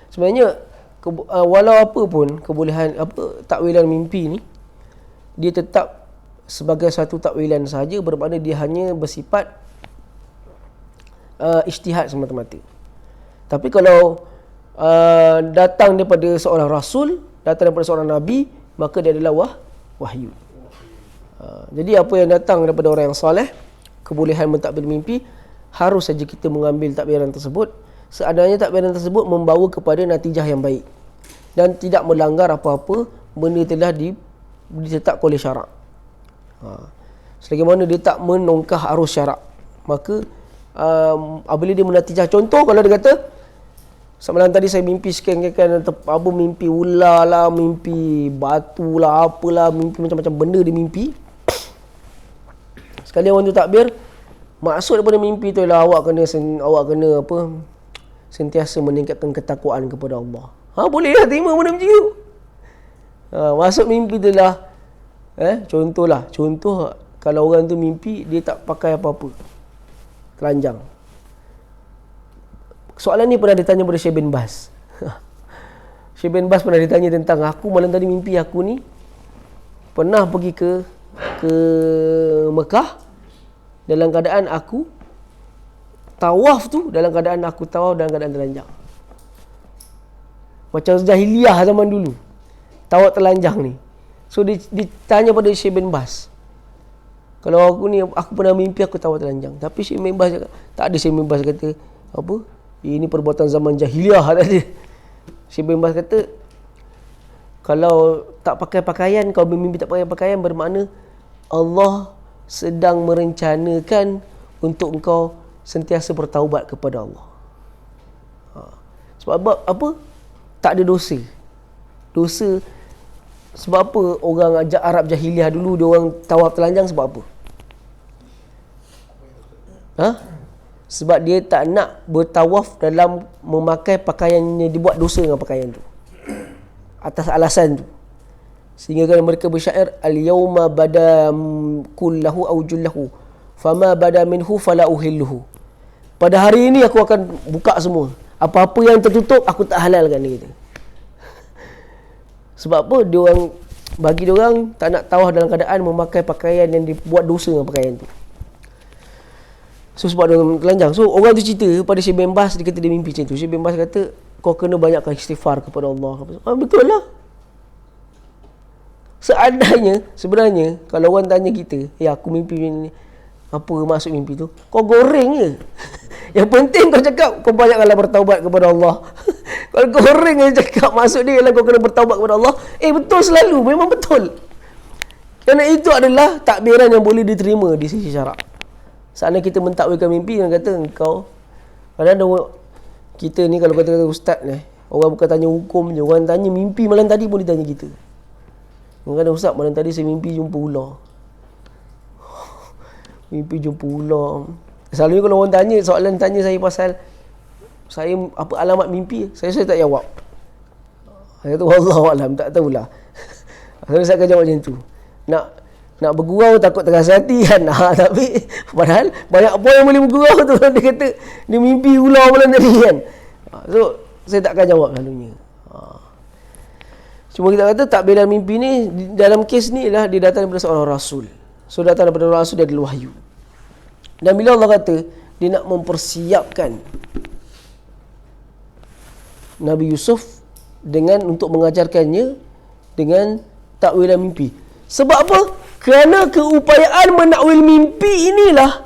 Sebenarnya walau apa pun kebolehan takwilan mimpi ni, dia tetap sebagai satu takwilan sahaja, bermakna dia hanya bersifat ijtihad semata-mata. Tapi kalau datang daripada seorang rasul, datang daripada seorang nabi, maka dia adalah wahyu. Jadi apa yang datang daripada orang yang soleh, kebolehan mentadbir mimpi, harus saja kita mengambil takbiran tersebut seadanya takbiran tersebut membawa kepada natijah yang baik dan tidak melanggar apa-apa benda telah ditetapkan oleh syarak. Selagi mana dia tak menongkah arus syarak, maka apabila dia menatijah, contoh kalau dia kata Semalam tadi saya mimpi sekian apa, mimpi ular lah, mimpi batu lah, apalah, mimpi macam-macam benda di mimpi. Sekali orang tu takbir, maksud daripada mimpi tu ialah awak kena apa, sentiasa meningkatkan ketakwaan kepada Allah. Boleh lah terima benda macam tu. Maksud mimpi tu lah, contoh kalau orang tu mimpi dia tak pakai apa-apa, telanjang. Soalan ni pernah ditanya pada Syekh bin Baz. Syekh bin Baz pernah ditanya tentang, aku malam tadi mimpi aku ni pernah pergi ke Mekah dalam keadaan aku tawaf dalam keadaan telanjang. Macam jahiliah zaman dulu, tawaf telanjang ni. So ditanya pada Syekh bin Baz, kalau aku pernah mimpi aku tawaf telanjang. Tapi Syekh bin Baz cakap, tak ada. Syekh bin Baz kata, apa? Ini perbuatan zaman jahiliah, tak ada. Syekh bin Baz kata, kalau tak pakai pakaian, kau bermimpi tak pakai pakaian, bermakna Allah sedang merencanakan untuk engkau sentiasa bertaubat kepada Allah. Sebab apa? Tak ada dosa. Sebab apa orang Arab jahiliah dulu dia orang tawaf telanjang? Sebab apa? Sebab dia tak nak bertawaf dalam memakai pakaian yang dibuat dosa dengan pakaian tu, atas alasan tu. Sehingga kan mereka bersyair, al-yawma bada kullahu aw jullahu fama bada minhu fala uhilluhu. Pada hari ini aku akan buka semua, apa-apa yang tertutup aku tak halalkan, dia kata. Sebab apa? Bagi dia orang tak nak tawaf dalam keadaan memakai pakaian yang dibuat dosa dengan pakaian tu. So sebab dia telanjang. So orang tu cerita pada Syekh bin Baz, dia kata dia mimpi macam tu. Syekh bin Baz kata, kau kena banyakkan istighfar kepada Allah. Betul lah. Sebenarnya kalau orang tanya kita, aku mimpi ni, apa maksud mimpi tu? Kau goreng je. Yang penting kau cakap kau banyakkanlah bertaubat kepada Allah. Kalau kau goreng je cakap, maksud dia ialah kau kena bertaubat kepada Allah. Betul selalu, memang betul. Kerana itu adalah takbiran yang boleh diterima di sisi syarak. Seandainya kita mentakwilkan mimpi dan kata engkau, kadang-kadang kita ni kalau kata ustaz ni, orang bukan tanya hukum je, orang tanya mimpi malam tadi pun dia tanya kita. Kadang-kadang, ustaz malam tadi saya mimpi jumpa ular. Mimpi jumpa ular. Selalunya kalau orang tanya saya pasal saya apa alamat mimpi, saya tak jawab. Saya kata wallahu alam, tak tahulah. Saya akan jawab macam tu. Nak bergurau takut terasa hati kan. Tapi padahal banyak poin yang boleh bergurau tu. Dia kata dia mimpi ular malam tadi kan. So saya tak akan jawab selalunya. Cuma kita kata takbiran mimpi ni dalam kes ni lah dia datang daripada seorang rasul. So datang daripada rasul dia adalah wahyu. Dan bila Allah kata dia nak mempersiapkan Nabi Yusuf untuk mengajarkannya dengan takwilan mimpi. Sebab apa? Kerana keupayaan menakwil mimpi inilah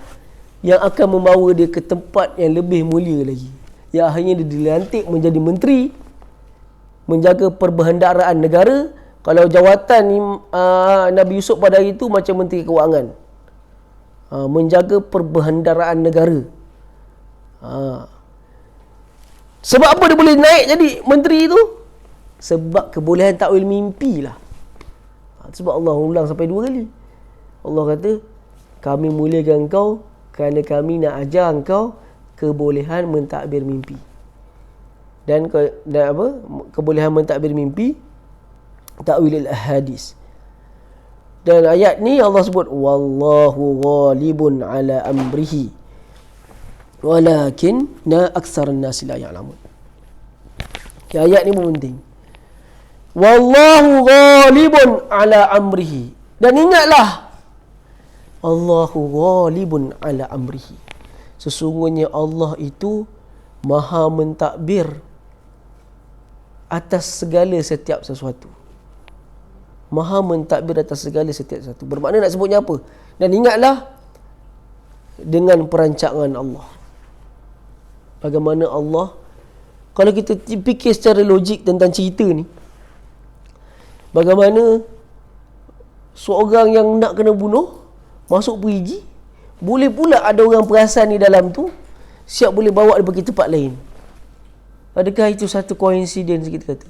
yang akan membawa dia ke tempat yang lebih mulia lagi. Yang akhirnya dia dilantik menjadi menteri, menjaga perbendaharaan negara. Kalau jawatan Nabi Yusuf pada hari itu macam menteri keuangan, menjaga perbendaharaan negara. Sebab apa dia boleh naik jadi menteri itu? Sebab kebolehan takwil mimpi lah. Sebab Allah ulang sampai 2 kali. Allah kata, kami muliakan engkau kerana kami nak ajar engkau kebolehan mentadbir mimpi. Dan kebolehan mentadbir mimpi, ta'wilil ahadis. Dan ayat ni Allah sebut wallahu ghalibun ala amrihi walakinna aktsarun nasi la ya'lamun. Ayat ni pun penting. Wallahu ghalibun ala amrihi. Dan ingatlah, Allahu ghalibun ala amrihi. Sesungguhnya Allah itu maha mentadbir atas segala setiap sesuatu. Maha mentadbir atas segala setiap sesuatu. Bermakna nak sebutnya apa? Dan ingatlah dengan perancangan Allah. Bagaimana Allah, kalau kita fikir secara logik tentang cerita ni, bagaimana seorang yang nak kena bunuh masuk perigi, boleh pula ada orang perasan di dalam tu siap boleh bawa dia pergi tempat lain. Adakah itu satu coincidence kita kata?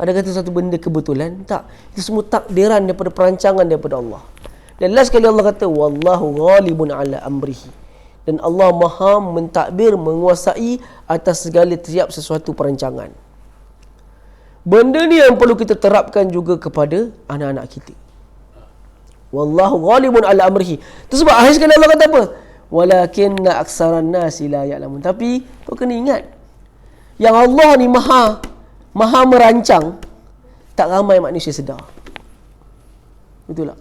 Adakah itu satu benda kebetulan? Tak. Itu semua takdiran daripada perancangan daripada Allah. Dan last sekali Allah kata, wallahu ghalibun ala amrihi. Dan Allah maha mentadbir, menguasai atas segala tiap sesuatu perancangan. Benda ni yang perlu kita terapkan juga kepada anak-anak kita. Wallahu ghalibun ala amrihi. Itu sebab akhir sekali Allah kata apa? Walakinna aksaran nasi la ya'lamun. Tapi kau kena ingat, yang Allah ni maha merancang, tak ramai manusia sedar. Betul tak?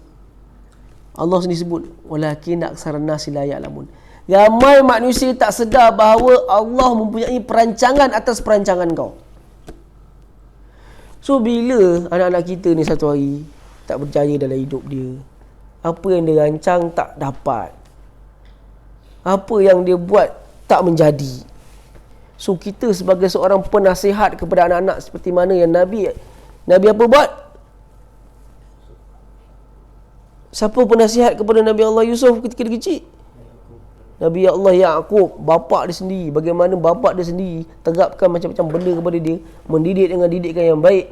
Allah sendiri sebut walakinna aksaran nasi la ya'lamun. Ramai manusia tak sedar bahawa Allah mempunyai perancangan atas perancangan kau. So bila anak-anak kita ni satu hari tak berjaya dalam hidup dia, apa yang dia rancang tak dapat, apa yang dia buat tak menjadi. So kita sebagai seorang penasihat kepada anak-anak, seperti mana yang Nabi apa buat? Siapa penasihat kepada Nabi Allah Yusuf ketika dia kecil? Nabi Allah Yaqub, bapa dia sendiri. Bagaimana bapa dia sendiri terapkan macam-macam benda kepada dia, mendidik dengan didikan yang baik.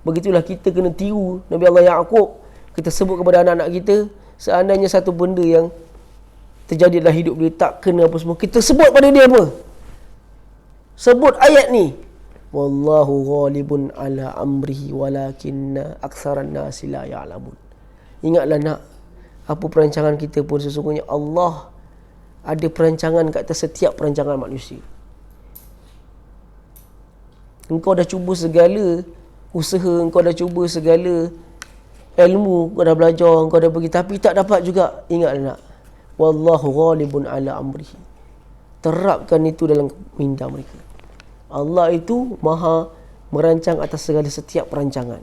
Begitulah kita kena tiru Nabi Allah Yaqub. Kita sebut kepada anak-anak kita, seandainya satu benda yang terjadi dalam hidup dia tak kena apa semua, kita sebut pada dia apa? Sebut ayat ni. Wallahu ghalibun ala amrihi walakinna aktsaran nasi la ya'lamun. Ingatlah nak, apa perancangan kita pun sesungguhnya Allah ada perancangan kat atas setiap perancangan manusia. Engkau dah cuba segala usaha, engkau dah cuba segala ilmu, engkau dah belajar, engkau dah pergi, tapi tak dapat juga. Ingatlah nak, wallahu ghalibun ala amrihi. Terapkan itu dalam minda mereka. Allah itu maha merancang atas segala setiap perancangan.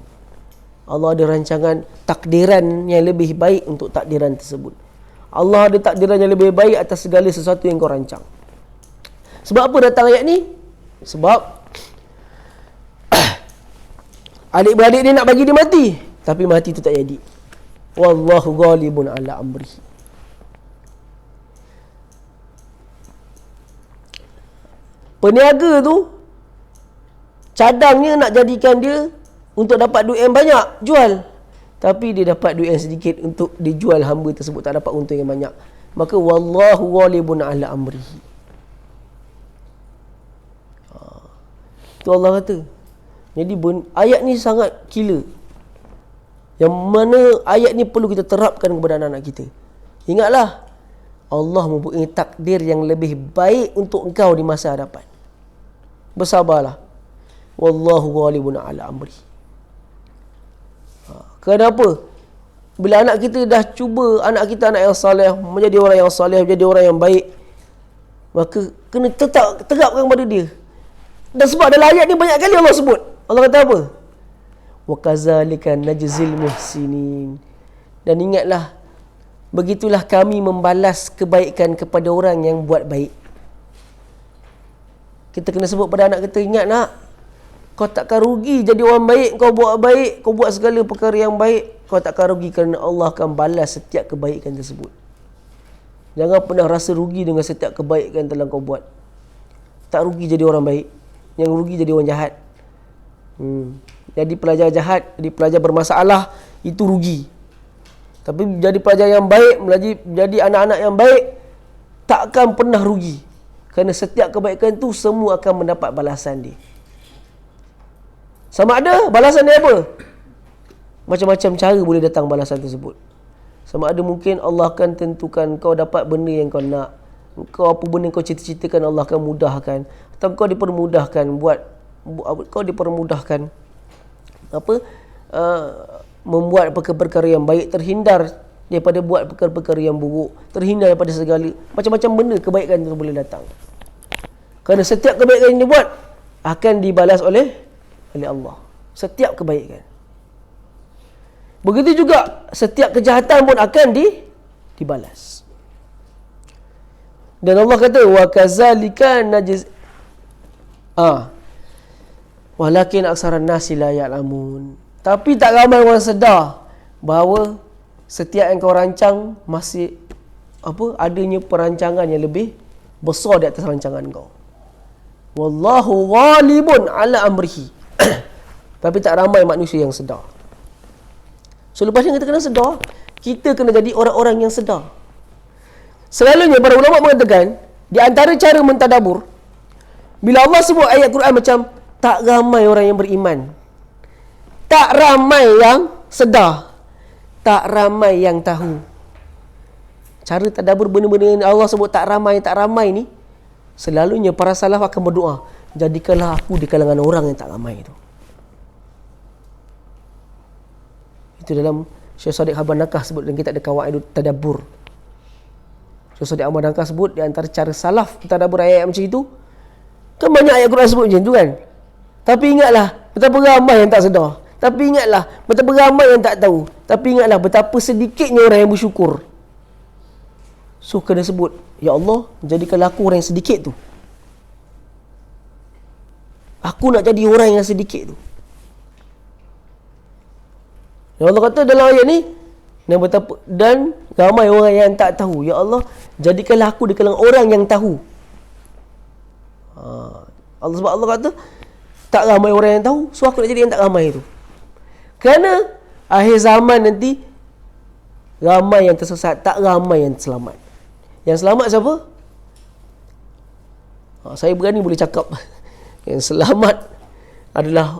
Allah ada rancangan takdiran yang lebih baik untuk takdiran tersebut. Allah ada takdiran yang lebih baik atas segala sesuatu yang kau rancang. Sebab apa datang ayat ni? Sebab adik-beradik dia nak bagi dia mati, tapi mati tu tak jadi. Wallahu ghalibun ala amrihi. Peniaga tu cadangnya nak jadikan dia untuk dapat duit yang banyak, jual. Tapi dia dapat duit yang sedikit untuk dijual hamba tersebut, tak dapat untung yang banyak. Maka wallahu ghalibun ala amrihi. Tu Allah kata. Jadi ayat ni sangat gila. Yang mana ayat ni perlu kita terapkan kepada anak-anak kita. Ingatlah, Allah mempunyai takdir yang lebih baik untuk engkau di masa hadapan. Bersabarlah. Wallahu ghalibun ala amrihi. Kenapa? Bila anak kita dah cuba, anak kita anak yang saleh, menjadi orang yang saleh, menjadi orang yang baik, maka kena terapkan kepada dia. Dan sebab dalam ayat ni banyak kali Allah sebut. Allah kata apa? Wa kadzalika najzil muhsinin. Dan ingatlah, begitulah kami membalas kebaikan kepada orang yang buat baik. Kita kena sebut pada anak kita, ingat nak, kau takkan rugi jadi orang baik, kau buat baik, kau buat segala perkara yang baik, kau takkan rugi kerana Allah akan balas setiap kebaikan tersebut. Jangan pernah rasa rugi dengan setiap kebaikan yang telah kau buat. Tak rugi jadi orang baik, yang rugi jadi orang jahat. Jadi pelajar jahat, jadi pelajar bermasalah, itu rugi. Tapi jadi pelajar yang baik, jadi anak-anak yang baik, takkan pernah rugi. Kerana setiap kebaikan tu semua akan mendapat balasan dia. Sama ada balasan dia apa? Macam-macam cara boleh datang balasan tersebut. Sama ada mungkin Allah akan tentukan kau dapat benda yang kau nak. Kau apa benda kau cita-citakan, Allah akan mudahkan. Atau kau dipermudahkan membuat perkara-perkara yang baik, terhindar daripada buat perkara-perkara yang buruk, terhindar daripada segala macam-macam benda kebaikan itu boleh datang. Kerana setiap kebaikan yang dibuat akan dibalas oleh Allah. Setiap kebaikan. Begitu juga setiap kejahatan pun akan dibalas. Dan Allah kata wa kadzalika najz walakin aksaran nasi la ya'lamun. Tapi tak ramai orang sedar bahawa setiap yang kau rancang masih adanya perancangan yang lebih besar di atas rancangan kau. Wallahu ghalibun ala amrihi. Tapi tak ramai manusia yang sedar. So lepas ni kita kena sedar, kita kena jadi orang-orang yang sedar. Selalunya para ulama mengatakan, di antara cara mentadabur, bila Allah sebut ayat Quran macam tak ramai orang yang beriman, tak ramai yang sedar, tak ramai yang tahu. Cara tadabur benda-benda yang Allah sebut tak ramai ni, selalunya para salaf akan berdoa, jadikanlah aku di kalangan orang yang tak ramai itu. Itu dalam Syekh Sadiq Ahmad Nakah sebut dalam kitab ada Qawaidut Tadabbur. Syekh Sadiq Ahmad Nakah sebut di antara cara salaf tadabbur ayat macam itu, kan banyak ayat Quran sebut macam tu kan. Tapi ingatlah betapa ramai yang tak sedar. Tapi ingatlah betapa ramai yang tak tahu. Tapi ingatlah betapa sedikitnya orang yang bersyukur. So kena sebut, ya Allah, jadikanlah aku orang yang sedikit tu. Aku nak jadi orang yang sedikit tu. Ya Allah kata dalam ayat ni, dan ramai orang yang tak tahu. Ya Allah, jadikanlah aku di kalangan orang yang tahu. Allah sebab Allah kata tak ramai orang yang tahu, so aku nak jadi yang tak ramai tu. Kerana akhir zaman nanti ramai yang tersesat, tak ramai yang selamat. Yang selamat siapa? Saya berani boleh cakap yang selamat adalah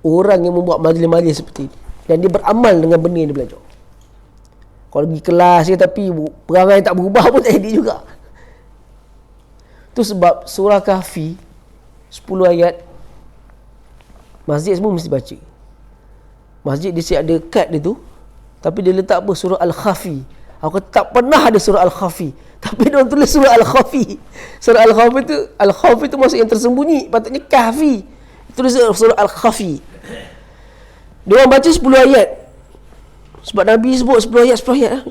orang yang membuat majlis-majlis seperti ini dan dia beramal dengan benda yang dia belajar. Kalau pergi kelas je tapi perangai tak berubah pun tak jadi juga. Tu sebab surah Kahfi 10 ayat masjid semua mesti baca. Masjid dia siap ada kad dia tu, tapi dia letak apa? Surah Al-Khafi. Aku tak pernah ada surah Al-Khafi, tapi dia orang tulis surah Al-Khafi. Surah Al-Khafi tu maksud yang tersembunyi, patutnya Kahfi. Tulis surah Al-Khafi. Dia orang baca 10 ayat. Sebab Nabi sebut 10 ayat lah.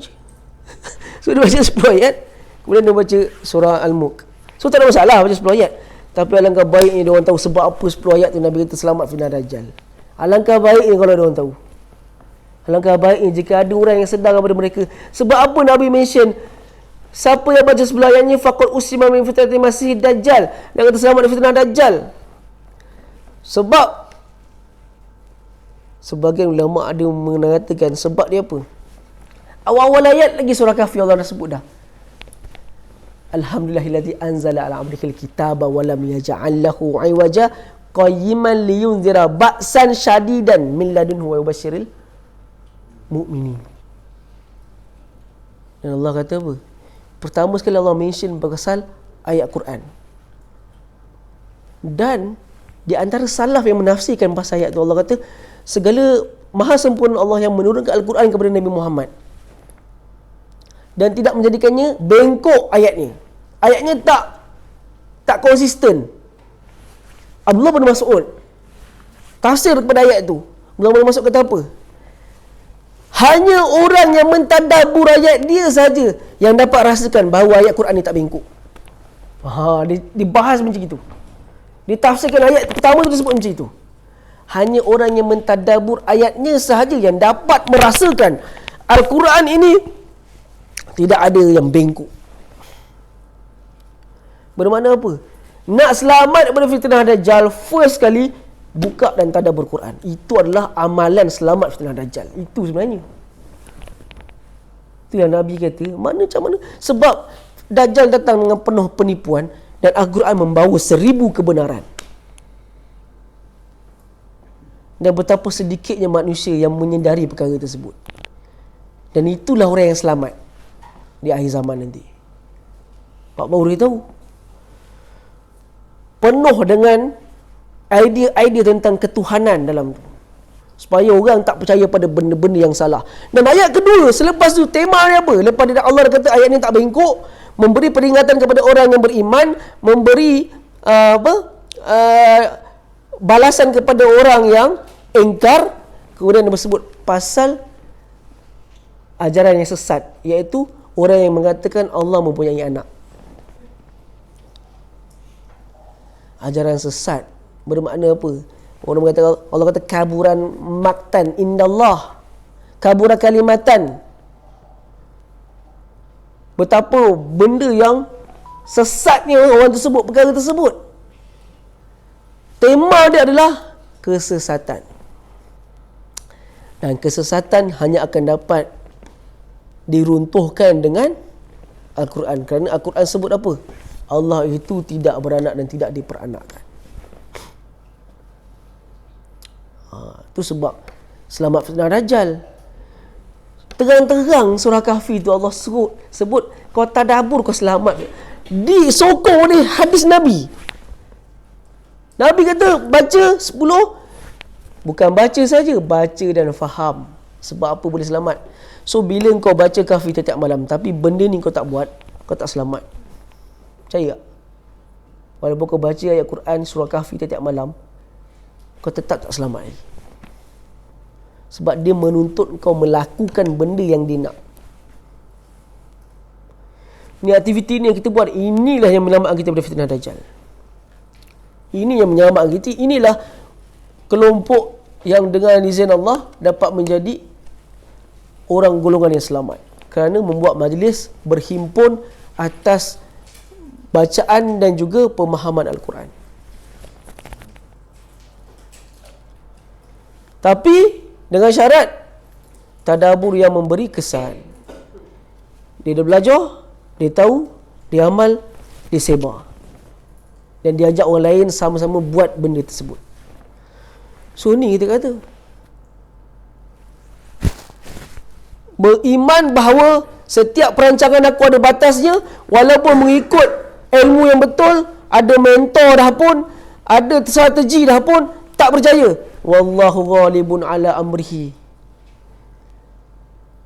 So dia baca 10 ayat, kemudian dia baca surah Al-Mulk. So tak ada masalah baca 10 ayat. Tapi alangkah baiknya dia orang tahu sebab apa 10 ayat tu Nabi kata selamat fitnah Dajjal. Alangkah baiknya kalau dia orang tahu. Alangkah baiknya jika ada orang yang sedar kepada mereka. Sebab apa Nabi mention siapa yang baca 10 ayatnya faqad usima min fitnati Masih Dajjal, dia kata selamat dari fitnah Dajjal. Sebab sebagian ulama ada mengatakan sebab dia apa? Awal-awal ayat lagi surah Kahfi Allah dah sebut dah. Alhamdulillahilladzi anzala ala 'abdihil kitaba wa lam yaj'al lahu 'iwaja qayyiman liyunzira ba'san syadidan min ladunhu wa yubashshiril mu'minin. Dan Allah kata apa? Pertama sekali Allah mention pasal ayat Quran. Dan di antara salaf yang menafsirkan pasal ayat tu, Allah kata segala maha sempurna Allah yang menurunkan Al-Quran kepada Nabi Muhammad dan tidak menjadikannya bengkok ayatnya. Ayatnya tak konsisten. Abdullah bin Mas'ud tafsir kepada ayat tu. Abdullah bin Mas'ud kata apa? Hanya orang yang mentadabbur ayat dia saja yang dapat rasakan bahawa ayat Quran ni tak bengkok. Dibahas macam itu. Ditafsirkan ayat pertama tu disebut macam itu. Hanya orang yang mentadabbur ayatnya sahaja yang dapat merasakan Al-Quran ini tidak ada yang bengkok. Bermakna apa? Nak selamat daripada fitnah Dajjal, first kali buka dan tadabbur Quran. Itu adalah amalan selamat fitnah Dajjal. Itu sebenarnya. Itu yang Nabi kata. Macam mana? Sebab Dajjal datang dengan penuh penipuan dan Al-Quran membawa 1000 kebenaran. Dan betapa sedikitnya manusia yang menyedari perkara tersebut. Dan itulah orang yang selamat di akhir zaman nanti. Pak baru dia tahu. Penuh dengan idea-idea tentang ketuhanan dalam tu. Supaya orang tak percaya pada benda-benda yang salah. Dan ayat kedua, selepas tu tema dia apa? Lepas dia Allah kata ayat ni tak bengkok, memberi peringatan kepada orang yang beriman, memberi balasan kepada orang yang ingkar. Kemudian dia sebut pasal ajaran yang sesat, iaitu orang yang mengatakan Allah mempunyai anak. Ajaran sesat bermakna apa? Orang mengatakan, Allah kata kaburan maktan indallah, kaburan kalimatan. Betapa benda yang sesatnya orang tersebut, perkara tersebut. Tema dia adalah kesesatan. Dan kesesatan hanya akan dapat diruntuhkan dengan Al-Quran. Kerana Al-Quran sebut apa? Allah itu tidak beranak dan tidak diperanakkan. Itu sebab selamat fitnah Dajjal. Terang-terang surah Kahfi tu Allah sebut kau tadabbur kau selamat. Disokong ni hadis Nabi. Nabi kata baca 10. Bukan baca saja, baca dan faham. Sebab apa boleh selamat. So bila kau baca Kahfi setiap malam, tapi benda ni kau tak buat, kau tak selamat. Percaya tak? Walaupun kau baca ayat Quran surah Kahfi setiap malam, kau tetap tak selamat lagi. Sebab dia menuntut kau melakukan benda yang dia nak. Ni aktiviti ni yang kita buat, inilah yang menyelamatkan kita daripada fitnah Dajjal. Ini yang menyelamatkan kita. Inilah kelompok yang dengan izin Allah dapat menjadi orang golongan yang selamat. Kerana membuat majlis berhimpun atas bacaan dan juga pemahaman Al-Quran. Tapi dengan syarat tadabbur yang memberi kesan. Dia dah belajar, dia tahu, dia amal, dia sebar. Dan dia ajak orang lain sama-sama buat benda tersebut. So ni kita kata beriman bahawa setiap perancangan aku ada batasnya, walaupun mengikut ilmu yang betul, ada mentor dah pun, ada strategi dah pun, tak berjaya. Wallahu ghalibun ala amrihi.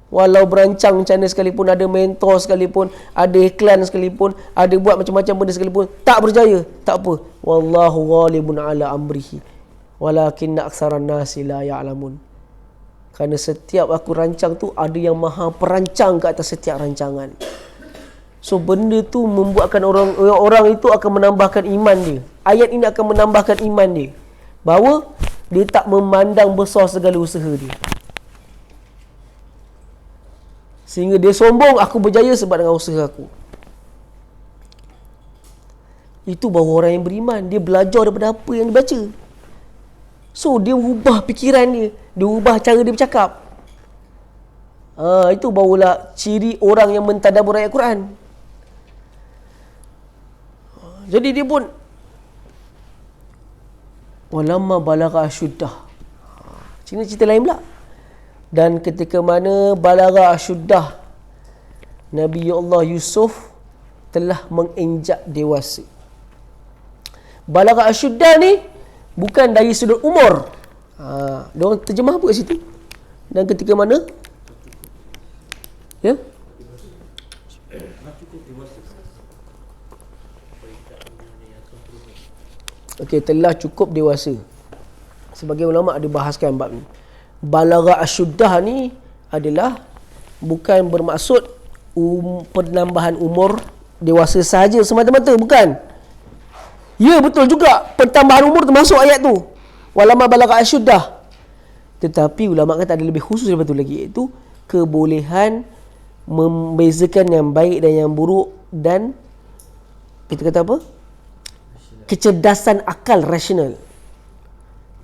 Walau berancang macam mana sekalipun, ada mentor sekalipun, ada iklan sekalipun, ada buat macam-macam benda sekalipun, tak berjaya, tak apa. Wallahu ghalibun ala amrihi walakinna aktsaran nasi la ya'lamun. Kerana setiap aku rancang tu, ada yang maha perancang ke atas setiap rancangan. So benda tu membuatkan orang itu akan menambahkan iman dia. Ayat ini akan menambahkan iman dia, bahawa dia tak memandang besar segala usaha dia, sehingga dia sombong, aku berjaya sebab dengan usaha aku. Itu baru orang yang beriman. Dia belajar daripada apa yang dia baca. So dia ubah fikiran dia, dia ubah cara dia bercakap. Itu barulah ciri orang yang mentadabbur ayat Quran. Jadi dia pun walamma balagha asyuddah. Cerita lain pula. Dan ketika mana balagha asyuddah, Nabi Allah Yusuf telah menginjak dewasa. Balagha asyuddah ni bukan dari sudut umur. Diorang terjemah apa kat situ? Dan ketika mana? Ya? Okey, telah cukup dewasa. Sebagai ulama ada bahaskan bab ni. Balagha asyuddah ni adalah bukan bermaksud penambahan umur dewasa sahaja semata-mata, bukan. Ya, betul juga pertambahan umur termasuk ayat tu, walamma balagha asyuddah. Tetapi ulama kata ada lebih khusus daripada tu lagi, iaitu kebolehan membezakan yang baik dan yang buruk, dan kita kata apa? Kecerdasan akal rasional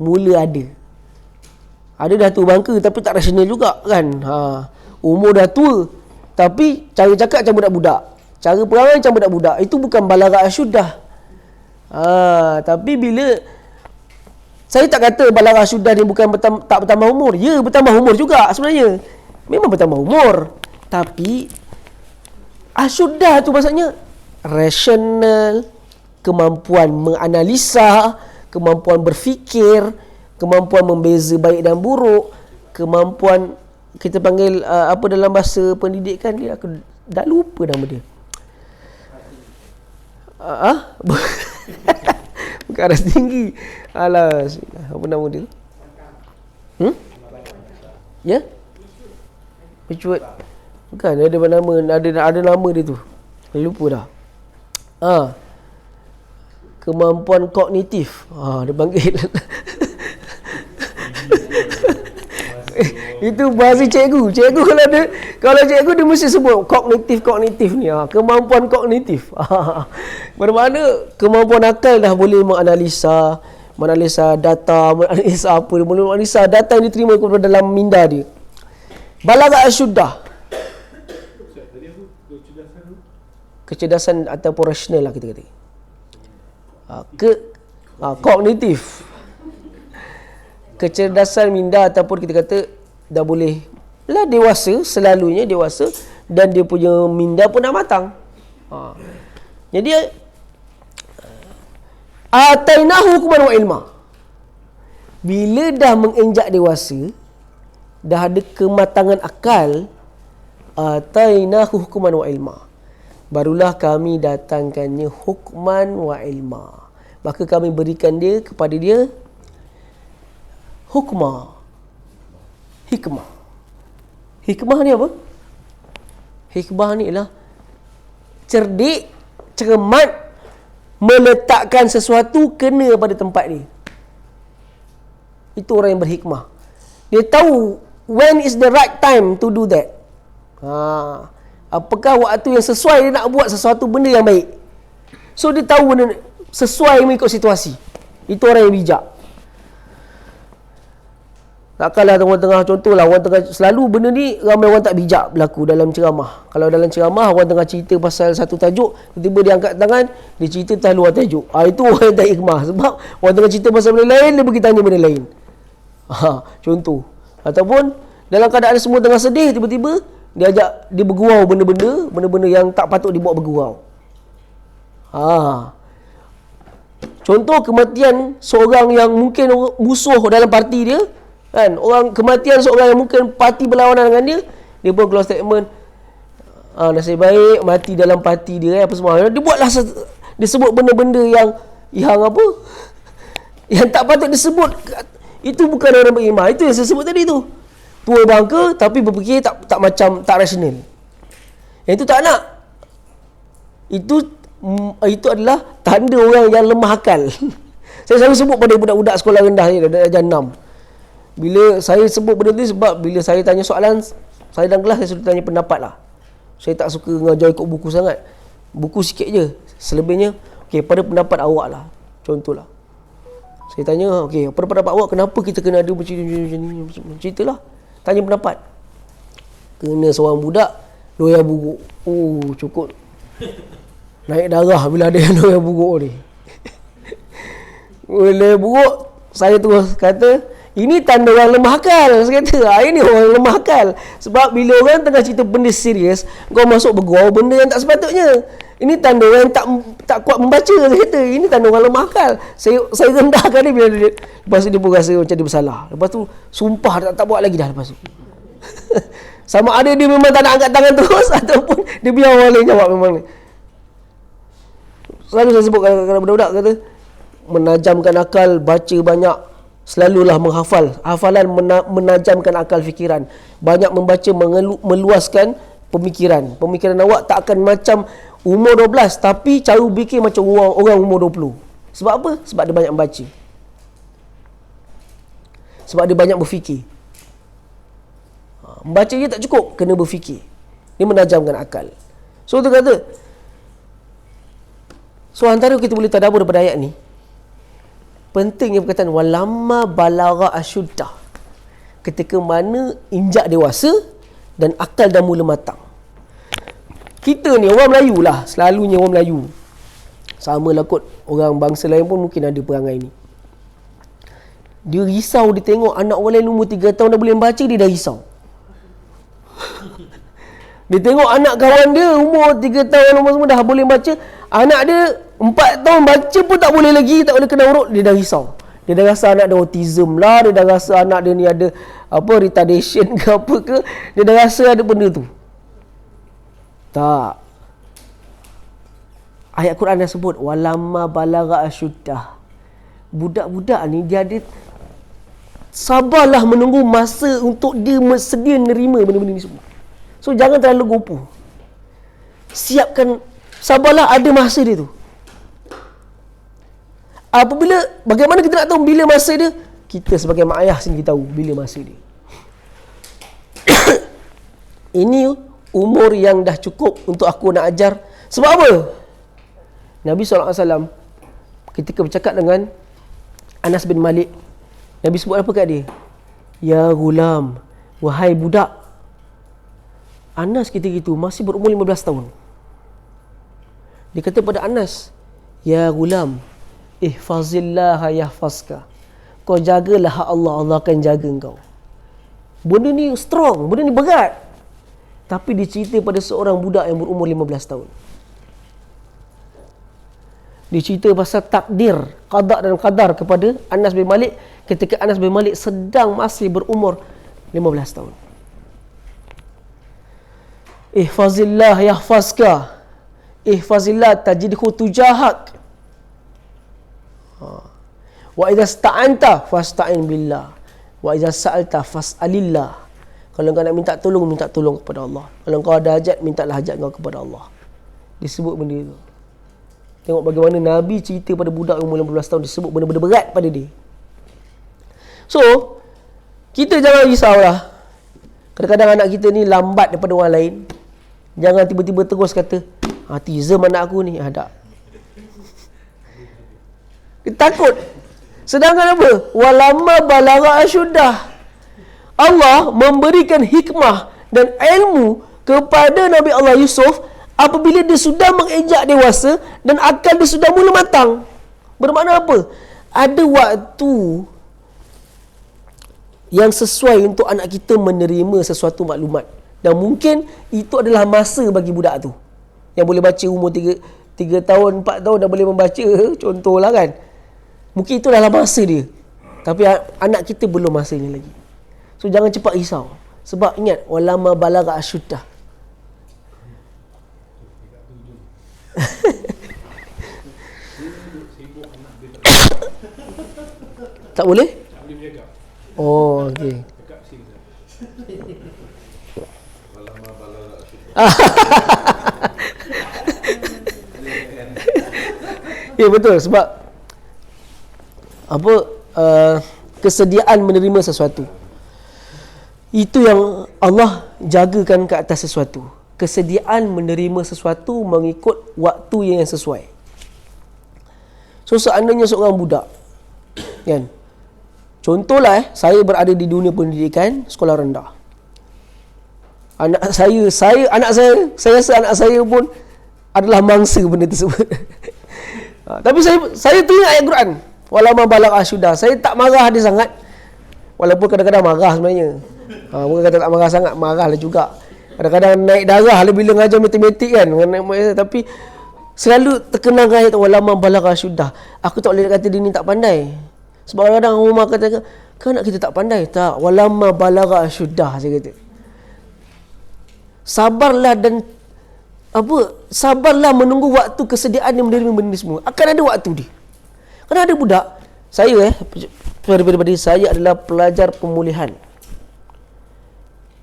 mula ada. Ada dah tua bangka tapi tak rasional juga kan. Umur dah tua tapi cara cakap macam budak-budak, cara perangai macam budak-budak. Itu bukan balagha asyuddah. Tapi bila saya tak kata balagha asyuddah ni bukan tak bertambah umur. Ya, bertambah umur juga sebenarnya. Memang bertambah umur. Tapi asyuddah tu maksudnya rasional, kemampuan menganalisa, kemampuan berfikir, kemampuan membeza baik dan buruk, kemampuan kita panggil apa dalam bahasa pendidikan dia, aku dah lupa nama dia. Bukan aras tinggi. Alah, apa nama dia? Ya? Mature. Bukan, ada nama, ada nama dia tu. Saya lupa dah. Kemampuan kognitif. Dia panggil. Itu bahasa cikgu. Cikgu kalau cikgu dia mesti sebut kognitif ni. Kemampuan kognitif. Bermakna kemampuan akal dah boleh menganalisa data, menganalisa apa, dia boleh menganalisa data yang diterima dalam minda dia. Balagha asyuddah. Kecerdasan ataupun rasional lah kita kata. Kognitif. Kecerdasan minda ataupun kita kata dah boleh lah dewasa, selalunya dewasa, dan dia punya minda pun dah matang. Jadi atainahu hukman wa ilma. Bila dah menginjak dewasa, dah ada kematangan akal, atainahu hukman wa ilma, barulah kami datangkannya hukman wa ilma. Maka kami berikan dia kepada dia hikmah. Hikmah ni apa? Hikmah ni ialah cerdik, cermat, meletakkan sesuatu kena pada tempat dia. Itu orang yang berhikmah. Dia tahu when is the right time to do that. Apakah waktu yang sesuai dia nak buat sesuatu benda yang baik. So dia tahu benda sesuai mengikut situasi. Itu orang yang bijak. Takkanlah orang tengah, contohlah orang tengah, selalu benda ni ramai orang tak bijak berlaku dalam ceramah. Kalau dalam ceramah orang tengah cerita pasal satu tajuk, tiba-tiba dia angkat tangan, dia cerita tentang luar tajuk. Itu orang yang tak hikmah. Sebab orang tengah cerita pasal benda lain, dia pergi tanya benda lain. Contoh. Ataupun dalam keadaan semua tengah sedih, tiba-tiba dia bergurau benda-benda yang tak patut dibuat bergurau. Contoh kematian seorang yang mungkin musuh dalam parti dia, kan, kematian seorang yang mungkin parti berlawanan dengan dia pun keluar statement, nasib baik mati dalam parti dia, apa semua. Dia buatlah, dia sebut benda-benda yang apa, yang tak patut disebut. Itu bukan orang beriman. Itu yang saya sebut tadi tu. Tua bangka tapi berfikir tak macam, tak rasional. Yang itu tak nak. Itu adalah tanda orang yang lemah akal. Saya selalu sebut pada budak-budak sekolah rendah ni, darjah 6. Bila saya sebut benda ni, sebab bila saya tanya soalan, saya dalam kelas saya suruh tanya pendapat lah. Saya tak suka ngajar ikut buku sangat. Buku sikit je. Selebihnya, pada pendapat awak lah. Contohlah, saya tanya, apa pendapat awak, kenapa kita kena ada macam ni? Ceritalah. Tanya pendapat. Kena seorang budak loya buruk. Cukup naik darah bila ada yang loya buruk ni. Loya buruk, saya terus kata, ini tanda orang lemah akal. Saya kata, ini orang lemah akal. Sebab bila orang tengah cerita benda serius, kau masuk bergurau benda yang tak sepatutnya. Ini tanda orang yang tak kuat membaca. Saya kata, ini tanda orang lemah akal. Saya rendahkan dia bila dia, lepas tu dia pun rasa macam dia bersalah. Lepas tu sumpah tak buat lagi dah lepas tu. Sama ada dia memang tak nak angkat tangan terus, ataupun dia biar orang lain jawab memang ni. Selalu saya sebut kalau budak-budak kata, menajamkan akal, baca banyak, selalulah menghafal. Hafalan menajamkan akal fikiran. Banyak membaca, meluaskan pemikiran. Pemikiran awak tak akan macam umur 12, tapi cara fikir macam orang umur 20. Sebab apa? Sebab dia banyak membaca. Sebab dia banyak berfikir. Membaca je tak cukup, kena berfikir. Dia menajamkan akal. So dia kata, so antara kita boleh tadabbur daripada ayat ni, pentingnya perkataan walamma balagha asyuddah, ketika mana injak dewasa dan akal dah mula matang. Kita ni orang Melayu lah, selalunya orang Melayu, sama lah kot orang bangsa lain pun mungkin ada perangai ni. Dia risau, dia tengok anak orang lain umur 3 tahun dah boleh membaca, dia dah risau. Dia tengok anak kawan dia umur 3 tahun umur semua dah boleh baca, anak dia 4 tahun baca pun tak boleh lagi, tak boleh kena huruf, dia dah risau. Dia dah rasa anak dia autism lah, dia dah rasa anak dia ni ada retardation ke apa ke, dia dah rasa ada benda tu. Tak. Ayat Quran dah sebut walamma balagha asyuddah. Budak-budak ni dia ada, sabarlah menunggu masa untuk dia sedia menerima benda-benda ni semua. So jangan terlalu gopoh. Siapkan, sabarlah ada masa dia tu. Bagaimana kita nak tahu bila masa dia? Kita sebagai mak ayah sendiri tahu bila masa dia. ini umur yang dah cukup untuk aku nak ajar. Sebab apa? Nabi SAW ketika bercakap dengan Anas bin Malik, Nabi sebut apa kat dia? Ya gulam, wahai budak. Anas ketika itu masih berumur 15 tahun. Dia kata pada Anas, ya gulam, ihfazillah yahfazka. Kau jagalah hak Allah, Allah akan jaga kau. Benda ni strong, benda ni berat. Tapi dicerita pada seorang budak yang berumur 15 tahun. Dicerita pasal takdir, qada dan qadar kepada Anas bin Malik ketika Anas bin Malik sedang masih berumur 15 tahun. Ihfazillah yahfazka. Ihfazillah tajidhu tujahak. Wa idza sta'anta fasta'in billah. Wa idza sa'alta fas'alillah. Kalau kau nak minta tolong kepada Allah. Kalau kau ada hajat, mintalah hajat kau kepada Allah. Disebut benda itu. Tengok bagaimana Nabi cerita pada budak umur 15 tahun, disebut benda-benda berat pada dia. So, kita jangan risaulah. Kadang-kadang anak kita ni lambat daripada orang lain. Jangan tiba-tiba terus kata, tizam anak aku ni. Tak. Dia takut. Sedangkan apa? Walamma balagha asyuddah. Allah memberikan hikmah dan ilmu kepada Nabi Allah Yusuf apabila dia sudah menginjak dewasa dan akal dia sudah mula matang. Bermakna apa? Ada waktu yang sesuai untuk anak kita menerima sesuatu maklumat. Dan mungkin itu adalah masa bagi budak tu. Yang boleh baca umur 3 tahun, 4 tahun dah boleh membaca. Contohlah kan. Mungkin itu adalah masa dia. Tapi anak kita belum masanya lagi. So jangan cepat risau. Sebab ingat, walama balagha asyuddah. Tak boleh? Oh, okey. Ya betul, sebab apa, kesediaan menerima sesuatu itu yang Allah jagakan ke atas sesuatu. Kesediaan menerima sesuatu mengikut waktu yang sesuai. So seandainya seorang budak kan, contohlah saya berada di dunia pendidikan sekolah rendah. Anak saya rasa anak saya pun adalah mangsa benda tersebut. Tapi saya teringat ayat Quran, walamma balagha asyuddah. Saya tak marah dia sangat, walaupun kadang-kadang marah sebenarnya. Bukan kata tak marah sangat, marahlah juga. Kadang-kadang naik darah lah bila ngajar matematik kan, tapi selalu terkenang ayat walamma balagha asyuddah. Aku tak boleh kata dia ni tak pandai. Sebab kadang-kadang rumah kata, kan anak kita tak pandai. Tak, walamma balagha asyuddah, saya kata. Sabarlah dan sabarlah menunggu waktu kesediaan yang menerima benda semua. Akan ada waktu dia. Kerana ada budak, saya pribadi saya adalah pelajar pemulihan.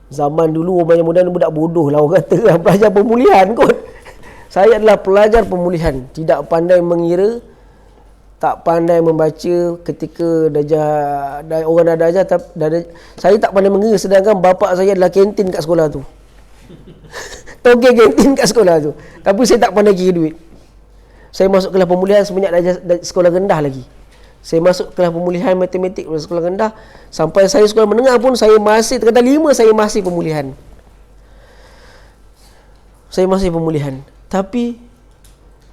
Zaman dulu orang yang muda ni budak bodoh lah orang kata, pelajar pemulihan kot. Saya adalah pelajar pemulihan, tidak pandai mengira, tak pandai membaca ketika orang dah ajar. Saya tak pandai mengira, sedangkan bapa saya adalah kantin kat sekolah tu. Togel kantin kat sekolah tu. Tapi saya tak pandai kira duit. Saya masuk kelas pemulihan semenjak dah sekolah rendah lagi. Saya masuk kelas pemulihan matematik pada sekolah rendah. Sampai saya sekolah menengah pun saya masih, terkadang 5 saya masih pemulihan. Saya masih pemulihan. Tapi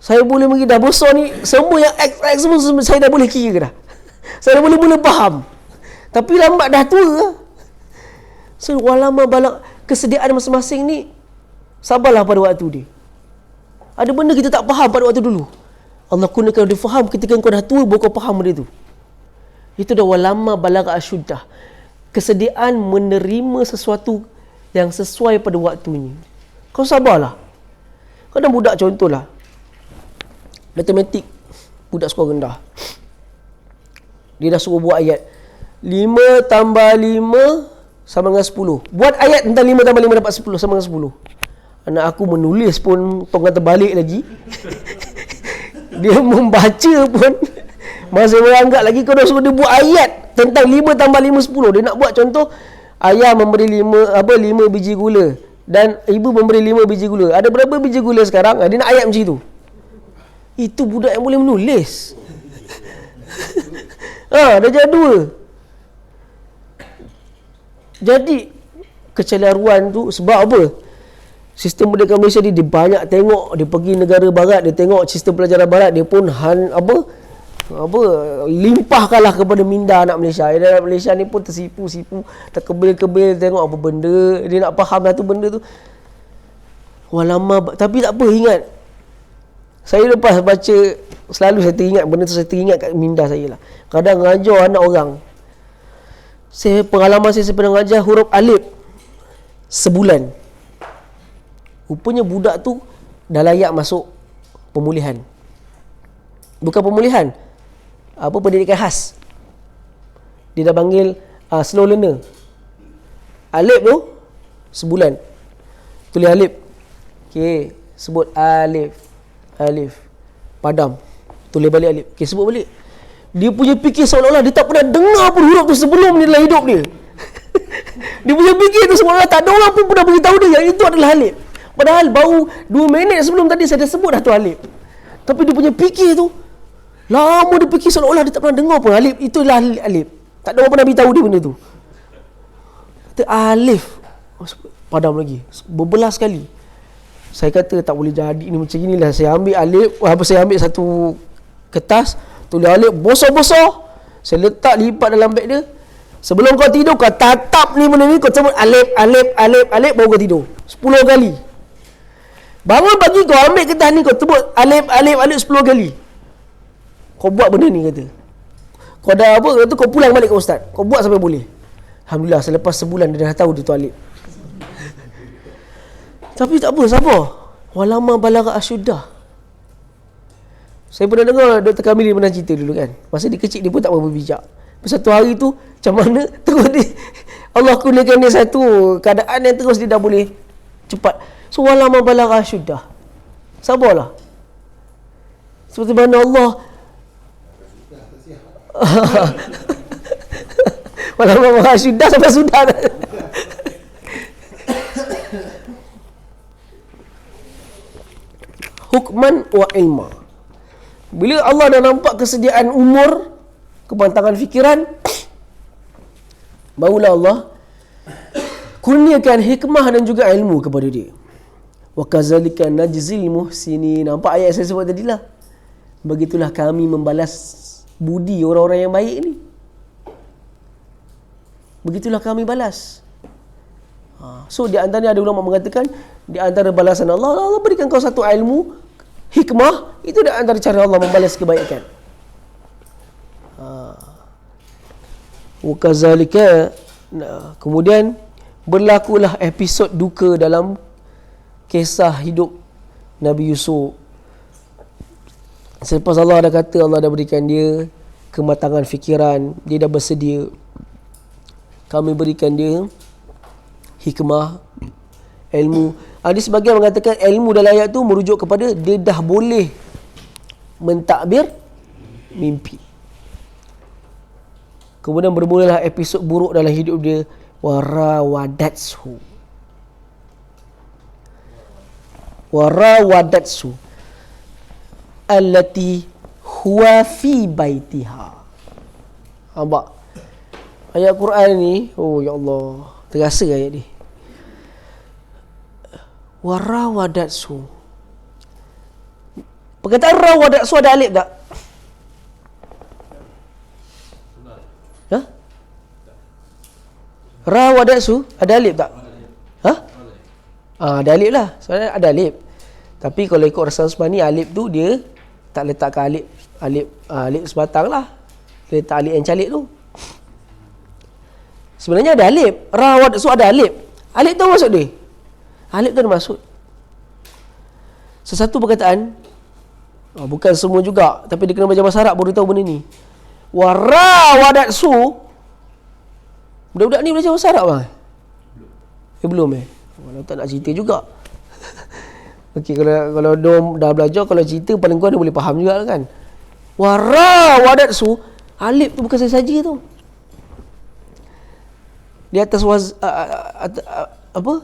saya boleh mengira dah besar ni, semua yang X semua saya dah boleh kira dah. Saya dah mula faham. Tapi lambat dah tua. So walama balak, kesediaan masing-masing ni, sabarlah pada waktu dia. Ada benda kita tak faham pada waktu dulu, Allah gunakan dia faham ketika kau dah tua baru kau faham benda tu. Itu dah walama balagha asyuddah. Kesediaan menerima sesuatu yang sesuai pada waktunya. Kau sabarlah. Kadang budak, contohlah matematik, budak sekolah rendah, dia dah suruh buat ayat 5 tambah 5 sama dengan 10. Buat ayat tentang 5 tambah 5 dapat 10 sama dengan 10. Anak aku menulis pun tongkat terbalik lagi. Dia membaca pun masih meranggak lagi. Kau dah suruh dia buat ayat tentang 5 tambah 5 10. Dia nak buat contoh, ayah memberi 5 biji gula. dan ibu memberi 5 biji gula. Ada berapa biji gula sekarang? Dia nak ayat macam itu. Itu budak yang boleh menulis. Dah jadi 2. Jadi kecelaruan tu sebab apa? Sistem pendidikan Malaysia dia banyak tengok, dia pergi negara barat, dia tengok sistem pelajaran barat, dia pun limpahkanlah kepada minda anak Malaysia. Anak Malaysia ni pun tersipu-sipu, terkebil-kebil tengok apa benda, dia nak faham satu benda tu. Tapi tak apa, ingat. Saya lepas baca, selalu saya teringat benda tu, saya teringat kat minda saya lah. Kadang ngajar anak orang, pengalaman saya pernah ngajar huruf alif sebulan. Rupanya budak tu dah layak masuk pemulihan. Bukan pemulihan, pendidikan khas. Dia dah panggil slow learner. Alif tu sebulan tulis alif. Okey, sebut alif padam, tulis balik alif. Okey, sebut balik. Dia punya fikir seolah-olah dia tak pernah dengar pun huruf tu sebelum ni dalam hidup dia. Dia punya fikir tu seolah-olah tak ada orang pun pernah beritahu dia yang itu adalah alif. Padahal baru 2 minit sebelum tadi saya dah sebut dah tu alif. Tapi dia punya fikir tu lama, dia fikir seolah-olah dia tak pernah dengar pun alif. Itulah alif. Tak ada orang pernah beritahu dia benda tu. Kata alif, padam lagi berbelas kali. Saya kata tak boleh jadi ni macam inilah. Saya ambil alif, saya ambil satu kertas, tulis alif besar-besar, saya letak lipat dalam beg dia. Sebelum kau tidur, kau tatap ni benda ni, kau sebut alif, baru kau tidur 10 kali. Bangun pagi kau ambil kertas ni, kau sebut alif 10 kali. Kau buat benda ni, kata. Kau dah apa, kata kau pulang balik ke ustaz. Kau buat sampai boleh. Alhamdulillah, selepas sebulan dia dah tahu dia tu alif. Tapi tak apa, sabar. Walama balagha asyuddah. Saya pernah dengar Dr. Kamil pernah cerita dulu kan. Masa dia kecil dia pun tak berapa bijak. Satu hari tu macam mana terus dia, Allah kurniakan dia satu keadaan yang terus dia dah boleh cepat. So walama balagha asyuddah. Sabarlah. Seperti mana Allah walama balagha asyuddah sampai sudah. Hukman wa ilma. Bila Allah dah nampak kesediaan umur, kepantangan fikiran, barulah Allah kurniakan hikmah dan juga ilmu kepada dia. Wa kadzalika najzil muhsinin. Nampak ayat saya sebut tadilah. Begitulah kami membalas budi orang-orang yang baik ni. Begitulah kami balas. So di antaranya ada ulama mengatakan, di antara balasan Allah, Allah berikan kau satu ilmu, hikmah, itu di antara cara Allah membalas kebaikan. Wakazalika, kemudian berlakulah episod duka dalam kisah hidup Nabi Yusuf. Selepas Allah dah kata, Allah dah berikan dia kematangan fikiran, dia dah bersedia, kami berikan dia hikmah, ilmu. Ada sebagian mengatakan ilmu dalam ayat tu merujuk kepada dia dah boleh mentadbir mimpi. Kemudian bermulalah episod buruk dalam hidup dia. Warawadatsu allati huwa fi baitiha. Nampak ayat Quran ni, oh ya Allah, terasa ayat ni. Warawadatsu, perkataan rawadatsu ada alif tak? Ha? Rawadatsu ada alif tak? Ha? Ada alif lah. Sebenarnya ada alif. Tapi kalau ikut Rasul Usmani, alif tu dia tak letakkan alif sebatang lah. Dia letak alif yang calik tu. Sebenarnya ada alif. Rawadatsu ada alif. Alif tu maksud dia. Alif tu ada maksud sesuatu perkataan, bukan semua juga, tapi dia kena baca bahasa Arab baru tahu benda ni. Warawadatsu, budak-budak ni belajar bahasa Arab bang? Belum Kalau tak nak cerita juga. Okey, kalau dia dah belajar, kalau cerita paling kurang dia boleh faham juga kan. Warawadatsu, alif tu bukan saja tu. Di atas apa?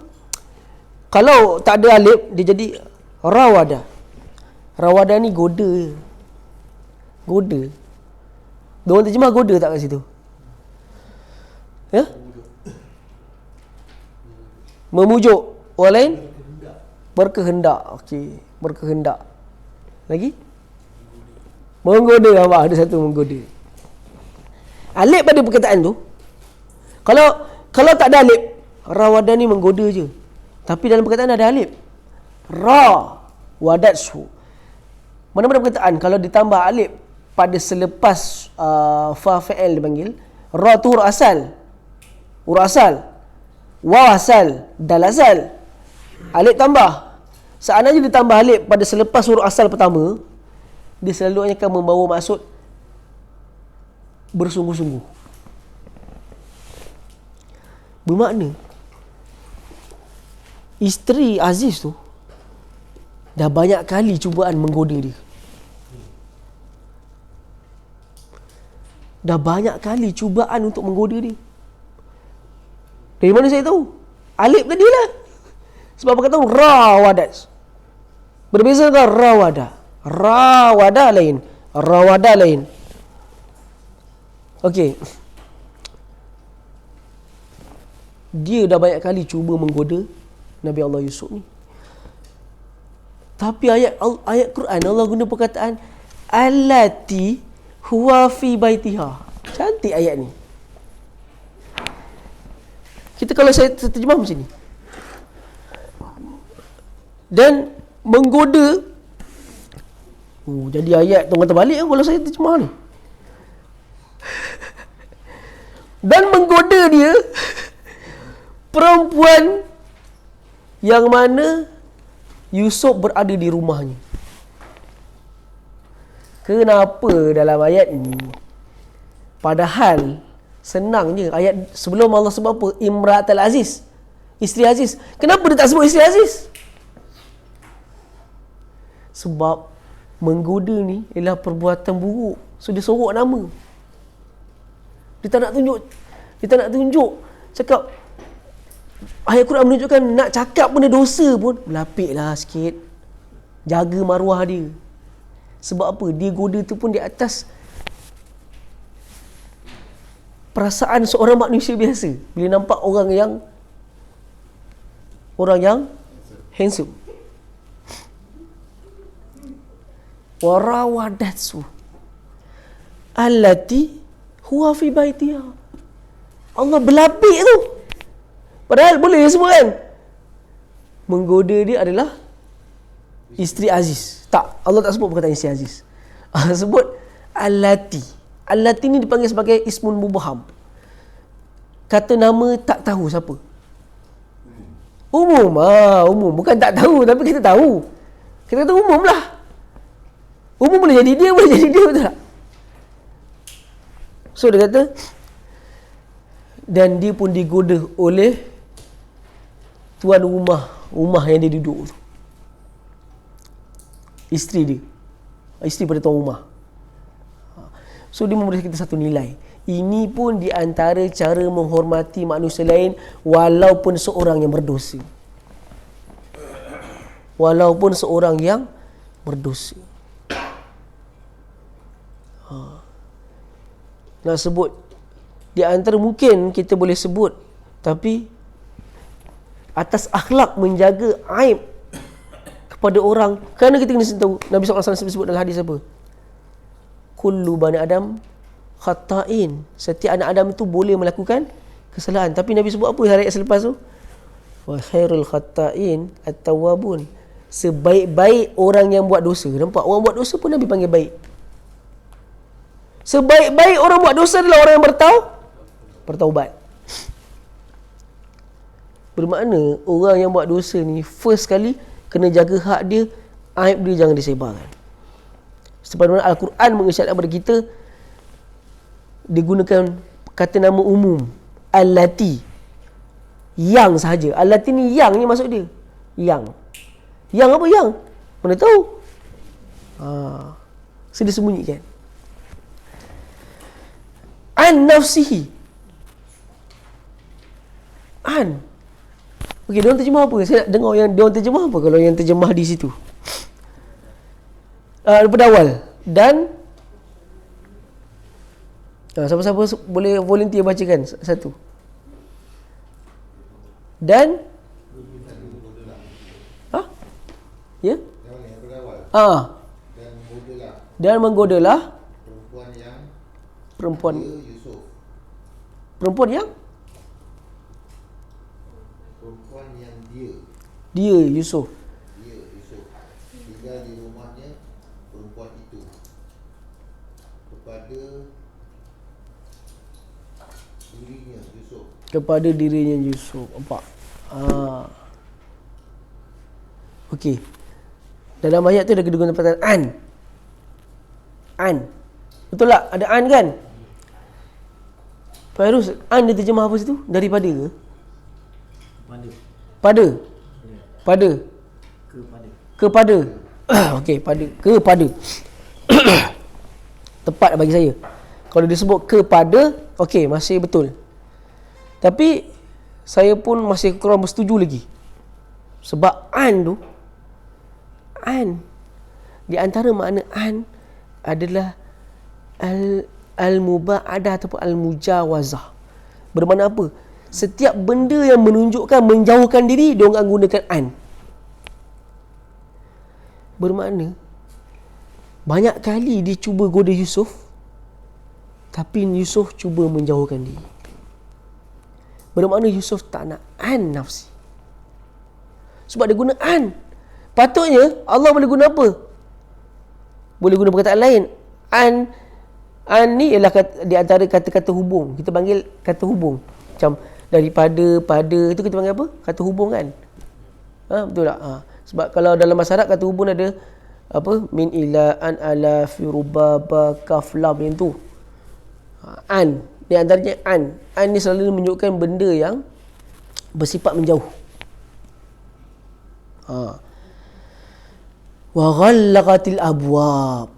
Kalau tak ada alif, dia jadi rawada. Rawada ni goda. Goda. Diorang terjemah goda tak kat situ? Ya? Memujuk. Orang lain? Berkehendak. Okey, berkehendak. Lagi? Menggoda. Ada satu menggoda. Alif pada perkataan tu, kalau tak ada alif, rawada ni menggoda je. Tapi dalam perkataan ada alif. Ra wadatsu. Mana-mana perkataan kalau ditambah alif pada selepas fa fa'il dipanggil, ra tu huruf asal. Huruf asal. Waw asal, dal asal. Alif tambah. Seandainya ditambah alif pada selepas huruf asal pertama, dia selalu akan membawa maksud bersungguh-sungguh. Bermakna isteri Aziz tu dah banyak kali cubaan menggoda dia. Dah banyak kali cubaan untuk menggoda dia. Dari mana saya tahu? Alif tadi lah. Sebab apa kata rawadat. Berbeza dengan rawada. Rawada lain, rawada lain. Okey. Dia dah banyak kali cuba menggoda Nabi Allah Yusuf ni. Tapi ayat Quran Allah guna perkataan allati huwa fi baitiha. Cantik ayat ni. Kita kalau saya terjemah macam ni. Dan menggoda. Jadi ayat tengah terbalik kalau saya terjemah ni. Dan menggoda dia perempuan yang mana Yusuf berada di rumahnya. Kenapa dalam ayat ini? Padahal senang je. Ayat sebelum Allah sebut apa? Imra'atul Aziz. Isteri Aziz. Kenapa dia tak sebut isteri Aziz? Sebab menggoda ni ialah perbuatan buruk. So dia sorok nama. Dia tak nak tunjuk. Cakap ayat Quran menunjukkan nak cakap benda dosa pun berlapiklah sikit. Jaga maruah dia. Sebab apa? Dia goda tu pun di atas perasaan seorang manusia biasa. Bila nampak orang yang handsome. Warawadatsu allati huwa fi baitiha. Allah berlapik tu. Padahal boleh semua kan. Menggoda dia adalah isteri Aziz. Tak, Allah tak sebut perkataan isteri Aziz. Allah sebut allati. Allati ni dipanggil sebagai ismun mubham. Kata nama tak tahu siapa. Umum. Umum. Bukan tak tahu, tapi kita tahu. Kita kata umum lah. Umum boleh jadi dia, boleh jadi dia, betul tak? So dia kata, dan dia pun digoda oleh tuan rumah yang dia duduk tu. Isteri dia. Isteri pada tuan rumah. So dia memberi kita satu nilai. Ini pun di antara cara menghormati manusia lain walaupun seorang yang berdosa. Walaupun seorang yang berdosa. Nak sebut di antara mungkin kita boleh sebut, tapi atas akhlak menjaga aib kepada orang. Kerana kita kena tahu Nabi SAW sebut dalam hadis apa? Kullu bani Adam khata'in. Setiap anak Adam itu boleh melakukan kesalahan. Tapi Nabi sebut apa hari selepas tu? Wa khairul khata'in at-tawwabun. Sebaik-baik orang yang buat dosa. Nampak? Orang buat dosa pun Nabi panggil baik. Sebaik-baik orang buat dosa adalah orang yang bertaubat. Bermakna orang yang buat dosa ni first kali kena jaga hak dia, aib dia jangan disebarkan. Sebagaimana Al-Quran mengisyaratkan kepada kita, digunakan kata nama umum allati, yang sahaja. Allati ni yang ni maksud dia. Yang apa yang? Mana tahu? So dia sembunyikan. An nafsihi. An. Okey, dia orang terjemah apa? Saya nak dengar yang dia orang terjemah apa kalau yang terjemah di situ. Daripada awal. Dan siapa-siapa boleh volunteer bacakan satu. Dan ya? Dan menggodalah perempuan yang dia Yusuf tinggal di rumahnya perempuan itu kepada dirinya Yusuf. Nampak? Okey. Dalam ayat tu ada guna perkataan an. Betul tak? Ada an kan? Fairuz, an dia terjemah apa situ? Daripada ke? Pada. Kepada. Okey, kepada. Tepat bagi saya. Kalau disebut kepada, okey, masih betul. Tapi saya pun masih kurang bersetuju lagi. Sebab an di antara makna an adalah al-mubaadah ataupun al-mujawazah. Bermakna apa? Setiap benda yang menunjukkan menjauhkan diri, dia orang gunakan an. Bermakna banyak kali dia cuba goda Yusuf, tapi Yusuf cuba menjauhkan diri. Bermakna Yusuf tak nak an nafsi. Sebab dia guna an. Patutnya Allah boleh guna apa? Boleh guna perkataan lain. An ni ialah di antara kata-kata hubung. Kita panggil kata hubung. Macam daripada, pada, itu kita panggil apa? Kata hubung kan? Betul tak? Sebab kalau dalam masyarakat kata hubung ada apa? Min ila, an, ala, fi, rubaba, kaf, lam, yang tu. An. Di antaranya an. An ni selalu menunjukkan benda yang bersifat menjauh. Wa ghallaqatil abwab.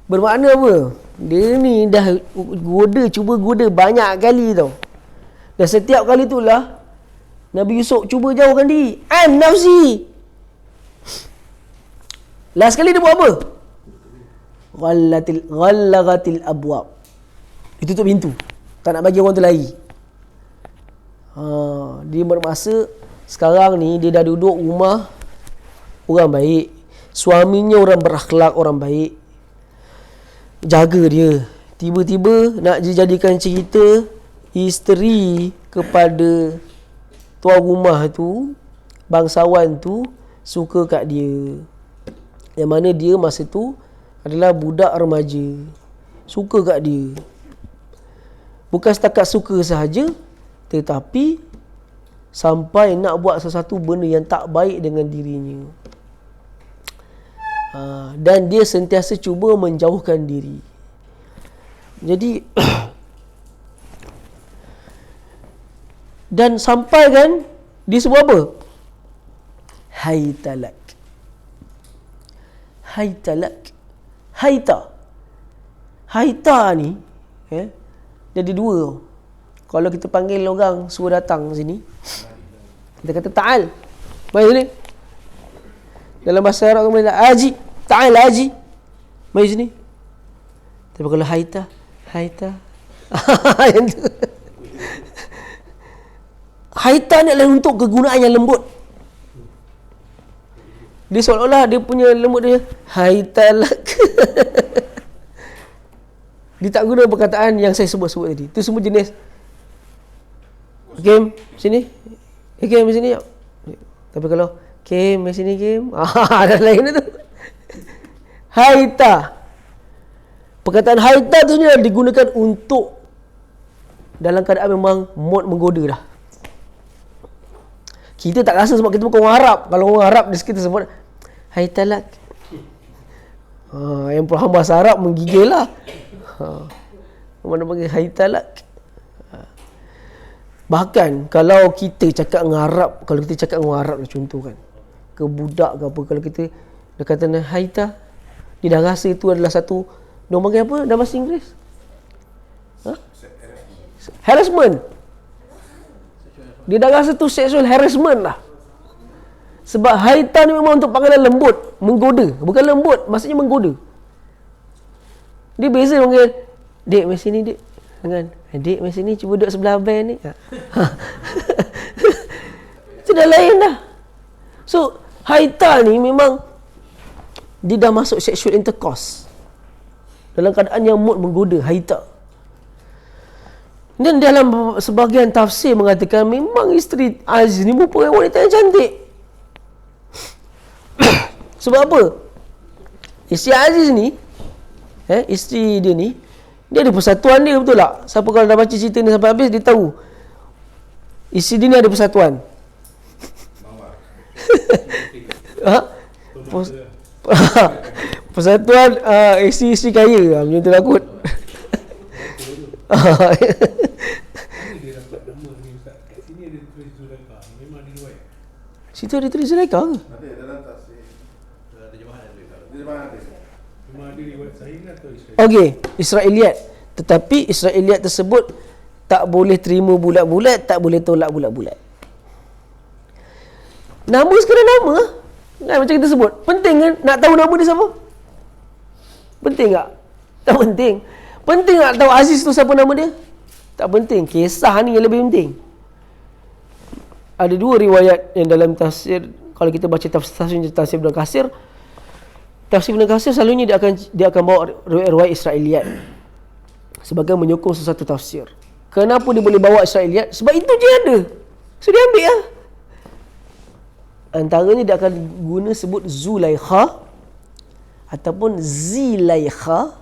Bermakna apa? Dia ni dah cuba goda banyak kali tau. Dan setiap kali itulah Nabi Yusuf cuba jauhkan diri. An nafsi. Last kali dia buat apa? Ghallaqatil abwab. Dia tutup pintu. Tak nak bagi orang tu lari. Dia bermasa sekarang ni dia dah duduk rumah orang baik, suaminya orang berakhlak, orang baik, jaga dia. Tiba-tiba nak dijadikan cerita isteri kepada tuan rumah tu, bangsawan tu suka kat dia, yang mana dia masa tu adalah budak remaja, suka kat dia. Bukan setakat suka sahaja, tetapi sampai nak buat sesuatu benda yang tak baik dengan dirinya. Dan dia sentiasa cuba menjauhkan diri. Jadi dan sampai kan dia sebut apa? Haitalak. Haita ni jadi dua. Kalau kita panggil orang suruh datang sini, kita kata ta'al, mari sini. Dalam bahasa Arab kita bilang aji, ta'al aji, mari sini. Tapi kalau haita yang tu. Haita ni adalah untuk kegunaan yang lembut. Dia seolah-olah dia punya lembut dia haitalak. Dia tak guna perkataan yang saya sebut-sebut tadi. Itu semua jenis Kim, sini. Kim, sini. Tapi kalau Kim, sini Kim. Ada lain tu. Haita. Perkataan haita tu sebenarnya digunakan untuk dalam keadaan memang mood menggoda dah. Kita tak rasa sebab kita bukan orang Arab. Kalau orang Arab kita sebut haitalak. Yang faham bahasa Arab menggigil lah. Mana panggil haitalak. Bahkan kalau kita cakap dengan Arab, kalau kita cakap dengan Arab lah contoh kan, ke budak ke apa, kalau kita dia kata haita, dia dah rasa itu adalah satu, dia panggil apa dalam bahasa Inggeris? Harassment. Dia dah rasa tu sexual harassment lah. Sebab haitan ni memang untuk panggilan lembut, menggoda. Bukan lembut, maksudnya menggoda. Dia beza panggil, "Dek, mari sini, Dek." Kan? "Dek, mari sini, cuba duduk sebelah abang ni." Itu dah lain dah. So, haitan ni memang dia dah masuk sexual intercourse. Dalam keadaan yang mood menggoda, haita. Dan dalam sebahagian tafsir mengatakan memang isteri Aziz ni merupakan wanita yang cantik. Sebab apa? Isteri Aziz ni, isteri dia ni, dia ada persatuan dia, betul tak? Siapa kalau dah baca cerita ni sampai habis, dia tahu isteri dia ni ada persatuan. Persatuan isteri-isteri kaya macam tu lah kot. Situ ada tulis Zulaikha ke? Ada dalam tafsir. Terjemahan ada. Memang ada riwayat sahih atau Israel? Okey, Israiliyat. Tetapi Israiliyat tersebut tak boleh terima bulat-bulat, tak boleh tolak bulat-bulat. Nama sekadar nama kan, macam kita sebut. Penting kan nak tahu nama dia siapa? Penting tak? Tak penting. Penting tak tahu Aziz tu siapa nama dia? Tak penting. Kisah ni yang lebih penting. Ada dua riwayat yang dalam tafsir, kalau kita baca tafsir Ibn Katsir, tafsir Ibn Katsir selalunya dia akan bawa riwayat Israiliyat sebagai menyokong sesuatu tafsir. Kenapa dia boleh bawa Israiliyat? Sebab itu je ada. So dia ambil lah. Antaranya dia akan guna sebut Zulaikha ataupun Zilaikha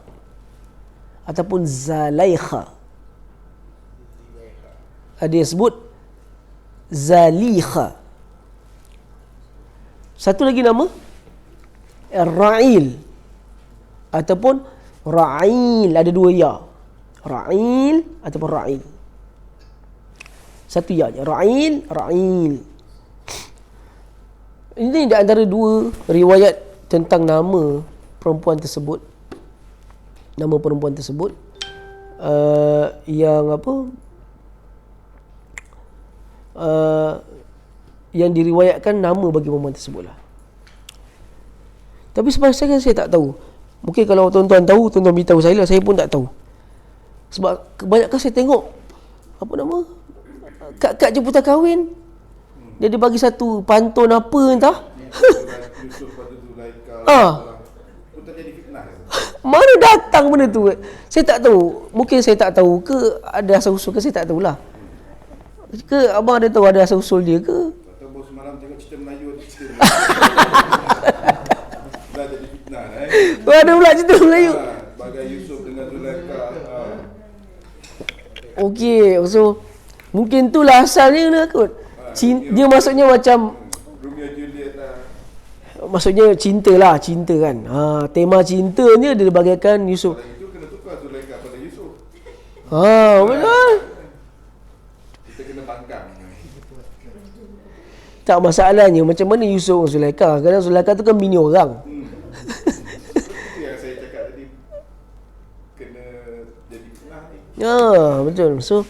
ataupun Zalaikha. Ada yang sebut Zalikha. Satu lagi nama Ra'il ataupun Ra'il. Ada dua ya, Ra'il ataupun Ra'il. Satu ya je, Ra'il, Ra'il. Ini di antara dua riwayat tentang nama perempuan tersebut. Nama perempuan tersebut yang apa? Yang diriwayatkan nama bagi perempuan tersebut lah. Tapi sebenarnya saya tak tahu. Mungkin kalau tuan-tuan tahu, tuan-tuan beritahu saya lah. Saya pun tak tahu. Sebab kebanyakan saya tengok apa nama, kad jemputan kahwin, dia bagi satu pantun apa entah. Mana datang benda tu? Saya tak tahu. Mungkin saya tak tahu ke ada asal usul ke, saya tak tahulah. Ke abang ada tahu ada asal usul dia ke? Atau bos semalam tengok cerita Melayu, cerita dah jadi fitnah Ada pula cerita Melayu. Bagai Yusuf dengan Zulaikha. Okey, so mungkin itulah asalnya lah kot. Dia maksudnya macam Romeo Juliet lah. Maksudnya cinta lah, cinta kan. Tema cintanya dia bagaikan Yusuf. Kalau itu kena tukar Zulaikha pada Yusuf. Betul. Kita kena bangkang. Tak, masalahnya macam mana Yusuf dengan Zulaikha? Kadang Zulaikha tu kan bini orang. Itu yang saya cakap tadi, kena jadi fitnah ni. Betul. So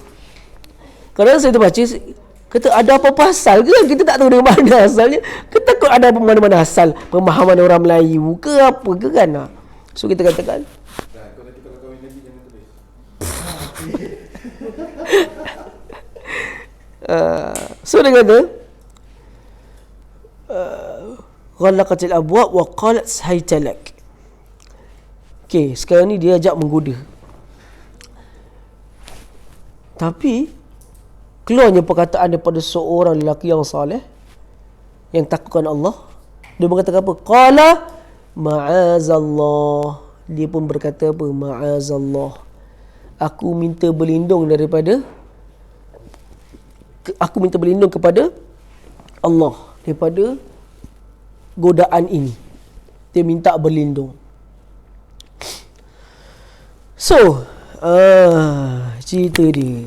kadang saya terbaca, kata ada apa pasal ke? Kita tak tahu dari mana asalnya. Kita takut ada mana-mana asal pemahaman orang Melayu ke apa ke kan. So kita katakan, Kau nanti kalau kahwin lagi jangan tulis. so dia kata ghalaqatil abwab wa qalat haytalak. Okey, sekarang ni dia ajak menggoda. Tapi keluarnya perkataan daripada seorang lelaki yang saleh, yang takutkan Allah. Dia berkata apa? Qala ma'azallah. Dia pun berkata apa? Ma'azallah. Aku minta berlindung kepada Allah daripada godaan ini. Dia minta berlindung. So, cerita dia,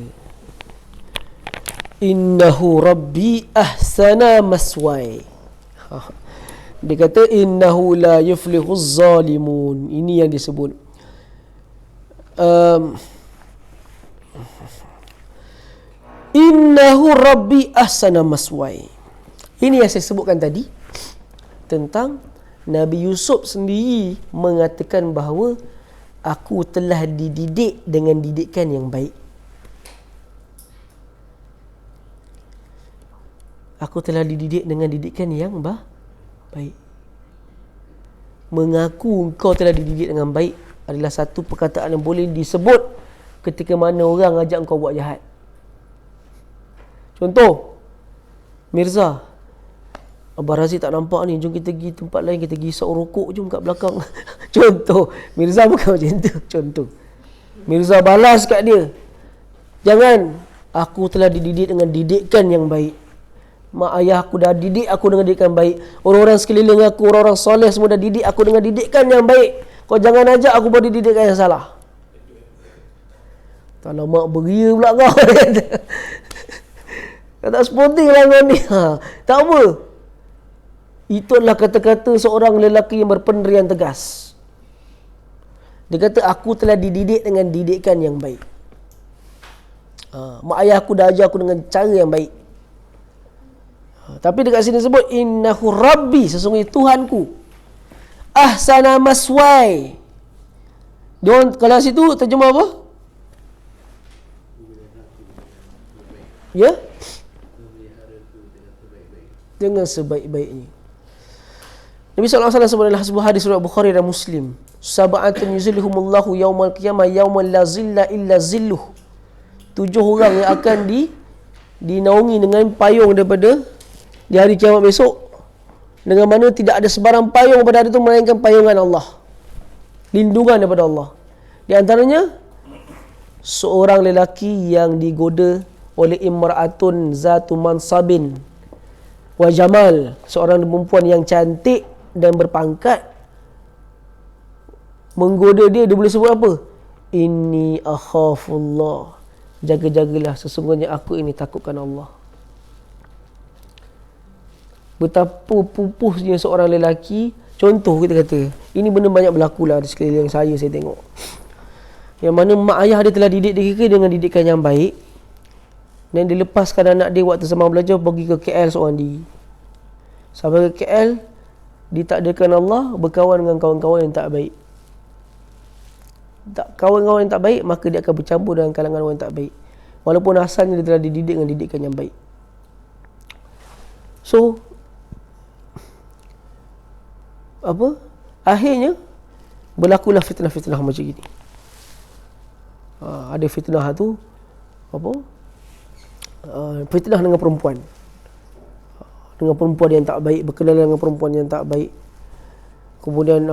innahu rabbi ahsana maswai. Dia kata innahu la yuflihuz zalimun. Ini yang disebut Innahu rabbi ahsana maswai. Ini yang saya sebutkan tadi tentang Nabi Yusuf sendiri mengatakan bahawa aku telah dididik dengan didikan yang baik. Aku telah dididik dengan didikan yang baik. Mengaku kau telah dididik dengan baik adalah satu perkataan yang boleh disebut ketika mana orang ajak kau buat jahat. Contoh, Mirza, Abah Razi tak nampak ni, jom kita pergi tempat lain, kita pergi isap rokok jom kat belakang. Contoh, Mirza bukan macam tu. Contoh, Mirza balas kat dia, jangan, aku telah dididik dengan didikan yang baik. Mak ayah aku dah didik aku dengan didikan baik. Orang-orang sekeliling aku, orang-orang soleh semua dah didik aku dengan didikan yang baik. Kau jangan ajak aku buat didikan yang salah. Tak lama beria pula kau. Kau tak sporting lah kau ni. Tak apa. Itu adalah kata-kata seorang lelaki yang berpendirian tegas. Dia kata, aku telah dididik dengan didikan yang baik. Mak ayah aku dah ajar aku dengan cara yang baik. Tapi dekat sini sebut, innahu rabbi, sesungguhnya Tuhanku. Ahsana maswai. Dia kalau situ terjemah apa? Ya? Dengan sebaik-baiknya. Nabi SAW sebut dalam sebuah hadis riwayat Bukhari dan Muslim, sab'atun yuzilluhumullahu yaumal qiyamah yaumal la zilla illa zilluh. 7 orang yang akan dinaungi dengan payung daripada di hari kiamat besok, dengan mana tidak ada sebarang payung pada hari itu melainkan payungan Allah, lindungan daripada Allah. Di antaranya seorang lelaki yang digoda oleh imra'atun zatu mansabin wa jamal, seorang perempuan yang cantik dan berpangkat, menggoda dia boleh sebut apa? Inni akhafullah, jaga-jagalah, sesungguhnya aku ini takutkan Allah. Betapa pupusnya seorang lelaki. Contoh kita kata, ini benda banyak berlaku lah di sekeliling saya tengok, yang mana mak ayah dia telah didik dia dengan didikan yang baik, dan dia lepaskan anak dia waktu zaman belajar pergi ke KL seorang diri. Sampai ke KL, ditakdirkan Allah berkawan dengan kawan-kawan yang tak baik. Kawan-kawan yang tak baik, maka dia akan bercampur dengan kalangan orang yang tak baik, walaupun asalnya dia telah dididik dengan didikan yang baik. So akhirnya berlakulah fitnah-fitnah macam gini. Ada fitnah tu fitnah dengan perempuan yang tak baik, berkenalan dengan perempuan yang tak baik, kemudian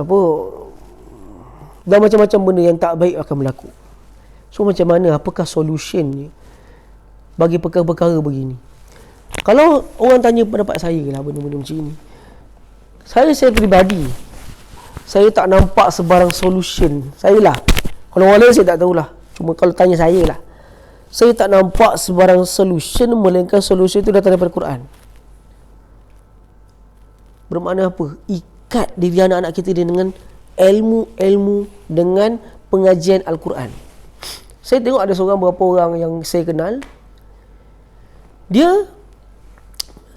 dan macam-macam benda yang tak baik akan berlaku. So macam mana, apakah solutionnya bagi perkara-perkara begini? Kalau orang tanya pendapat saya lah benda-benda macam ini, saya peribadi, saya tak nampak sebarang solution. Saya lah, kalau orang lain saya tak tahulah, cuma kalau tanya saya lah, saya tak nampak sebarang solution melainkan solution itu datang daripada Quran. Bermakna apa? Ikat diri anak-anak kita dengan ilmu, dengan pengajian Al-Quran. Saya tengok ada seorang, beberapa orang yang saya kenal, dia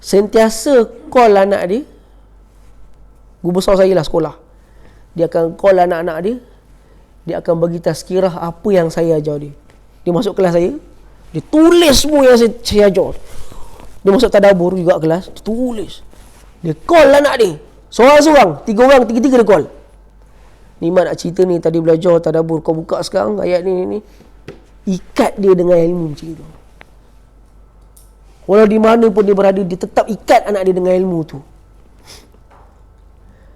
sentiasa call anak dia, guru besar saya lah sekolah, dia akan call anak-anak dia, dia akan bagi tazkirah apa yang saya ajar dia. Dia masuk kelas saya, dia tulis semua yang saya ajar. Dia masuk tadabbur juga kelas, dia tulis. Dia call anak dia, seorang-seorang, 3 orang, 3-3 dia call. Ni mak nak cerita ni, tadi belajar tadabbur, kau buka sekarang ayat ni. Ikat dia dengan ilmu macam itu. Walau di mana pun dia berada, dia tetap ikat anak dia dengan ilmu tu.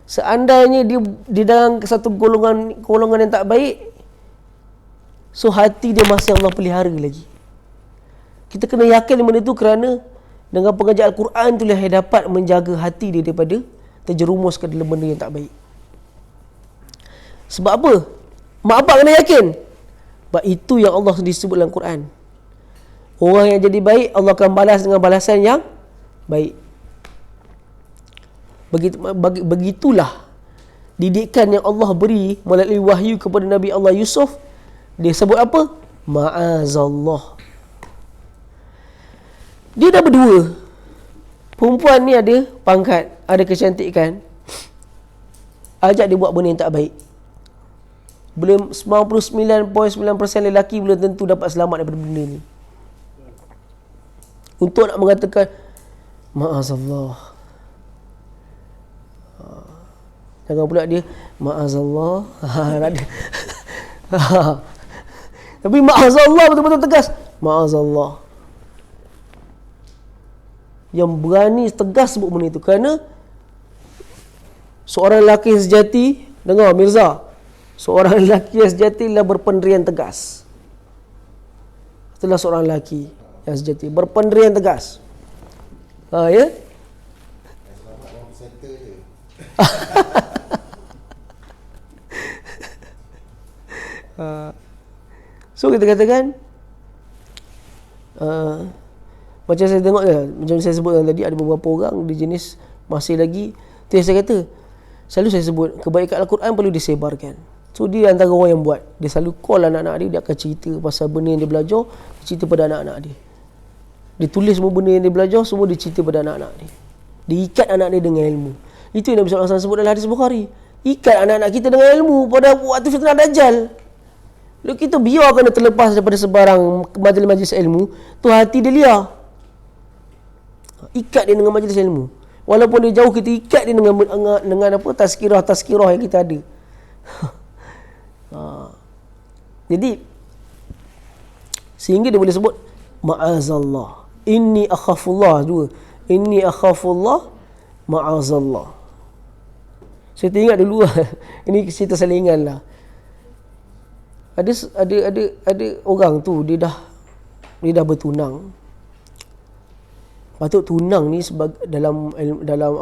Seandainya dia dalam satu golongan yang tak baik, so hati dia masih Allah pelihara lagi. Kita kena yakin benda tu, kerana dengan pengajian Al-Quran tu lah yang dapat menjaga hati dia daripada terjerumus ke dalam benda yang tak baik. Sebab apa? Mak bapak kena yakin. Sebab itu yang Allah disebut dalam Quran. Orang yang jadi baik, Allah akan balas dengan balasan yang baik. Begitulah didikan yang Allah beri melalui wahyu kepada Nabi Allah Yusuf. Dia sebut apa? Ma'azallah. Dia dah berdua. Perempuan ni ada pangkat, ada kecantikan. Ajak dia buat benda yang tak baik. Belum 99.9% lelaki belum tentu dapat selamat daripada benda ni. Untuk nak mengatakan ma'azallah. Jangan pula dia ma'azallah. Tapi ma'azallah betul-betul tegas. Ma'azallah. Yang berani tegas sebut benda itu. Kerana seorang lelaki yang sejati, dengar Mirza, seorang lelaki yang sejati adalah berpendirian tegas. Itulah seorang lelaki yang sejati, berpendirian tegas. Ya? Selamat orang center je. So kita katakan macam saya tengok macam saya sebutkan tadi, ada beberapa orang di jenis masih lagi tu yang saya kata, selalu saya sebut kebaikan Al-Quran perlu disebarkan. So dia antara orang yang buat, dia selalu call anak-anak dia akan cerita pasal benda yang dia belajar, dia cerita pada anak-anak dia. Dia tulis semua benda yang dia belajar, semua dia cerita pada anak-anak dia. Dia ikat anak dia dengan ilmu. Itu yang Nabi SAW sebut dalam hadis Bukhari. Ikat anak-anak kita dengan ilmu pada waktu fitnah Dajjal. Lalu kita biarkan dia terlepas daripada sebarang majlis-majlis ilmu, tu hati dia liar. Ikat dia dengan majlis ilmu. Walaupun dia jauh, kita ikat dia dengan apa, tazkirah yang kita ada. Jadi sehingga dia boleh sebut ma'azallah, inni akhafullah juga, inni akhafullah ma'azallah. Saya teringat dulu ini cerita selingan lah. Ada orang tu dia dah bertunang. Patut tunang ni dalam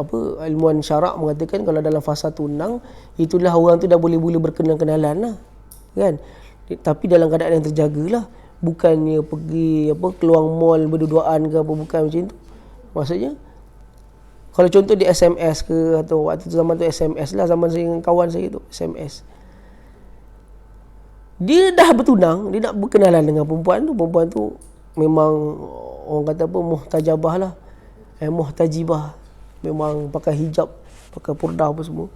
apa, ilmuan syarak mengatakan kalau dalam fasa tunang itulah orang tu dah boleh berkenalan lah, kan. Tapi dalam keadaan yang terjagalah, bukannya pergi apa keluar mall berduaan ke apa, bukan macam tu. Maksudnya kalau contoh di SMS ke, atau waktu tu zaman tu SMS lah, zaman saya dengan kawan saya tu SMS. Dia dah bertunang, dia nak berkenalan dengan perempuan tu memang orang kata apa, muhtajabah lah, muhtajibah, memang pakai hijab, pakai purdah apa semua.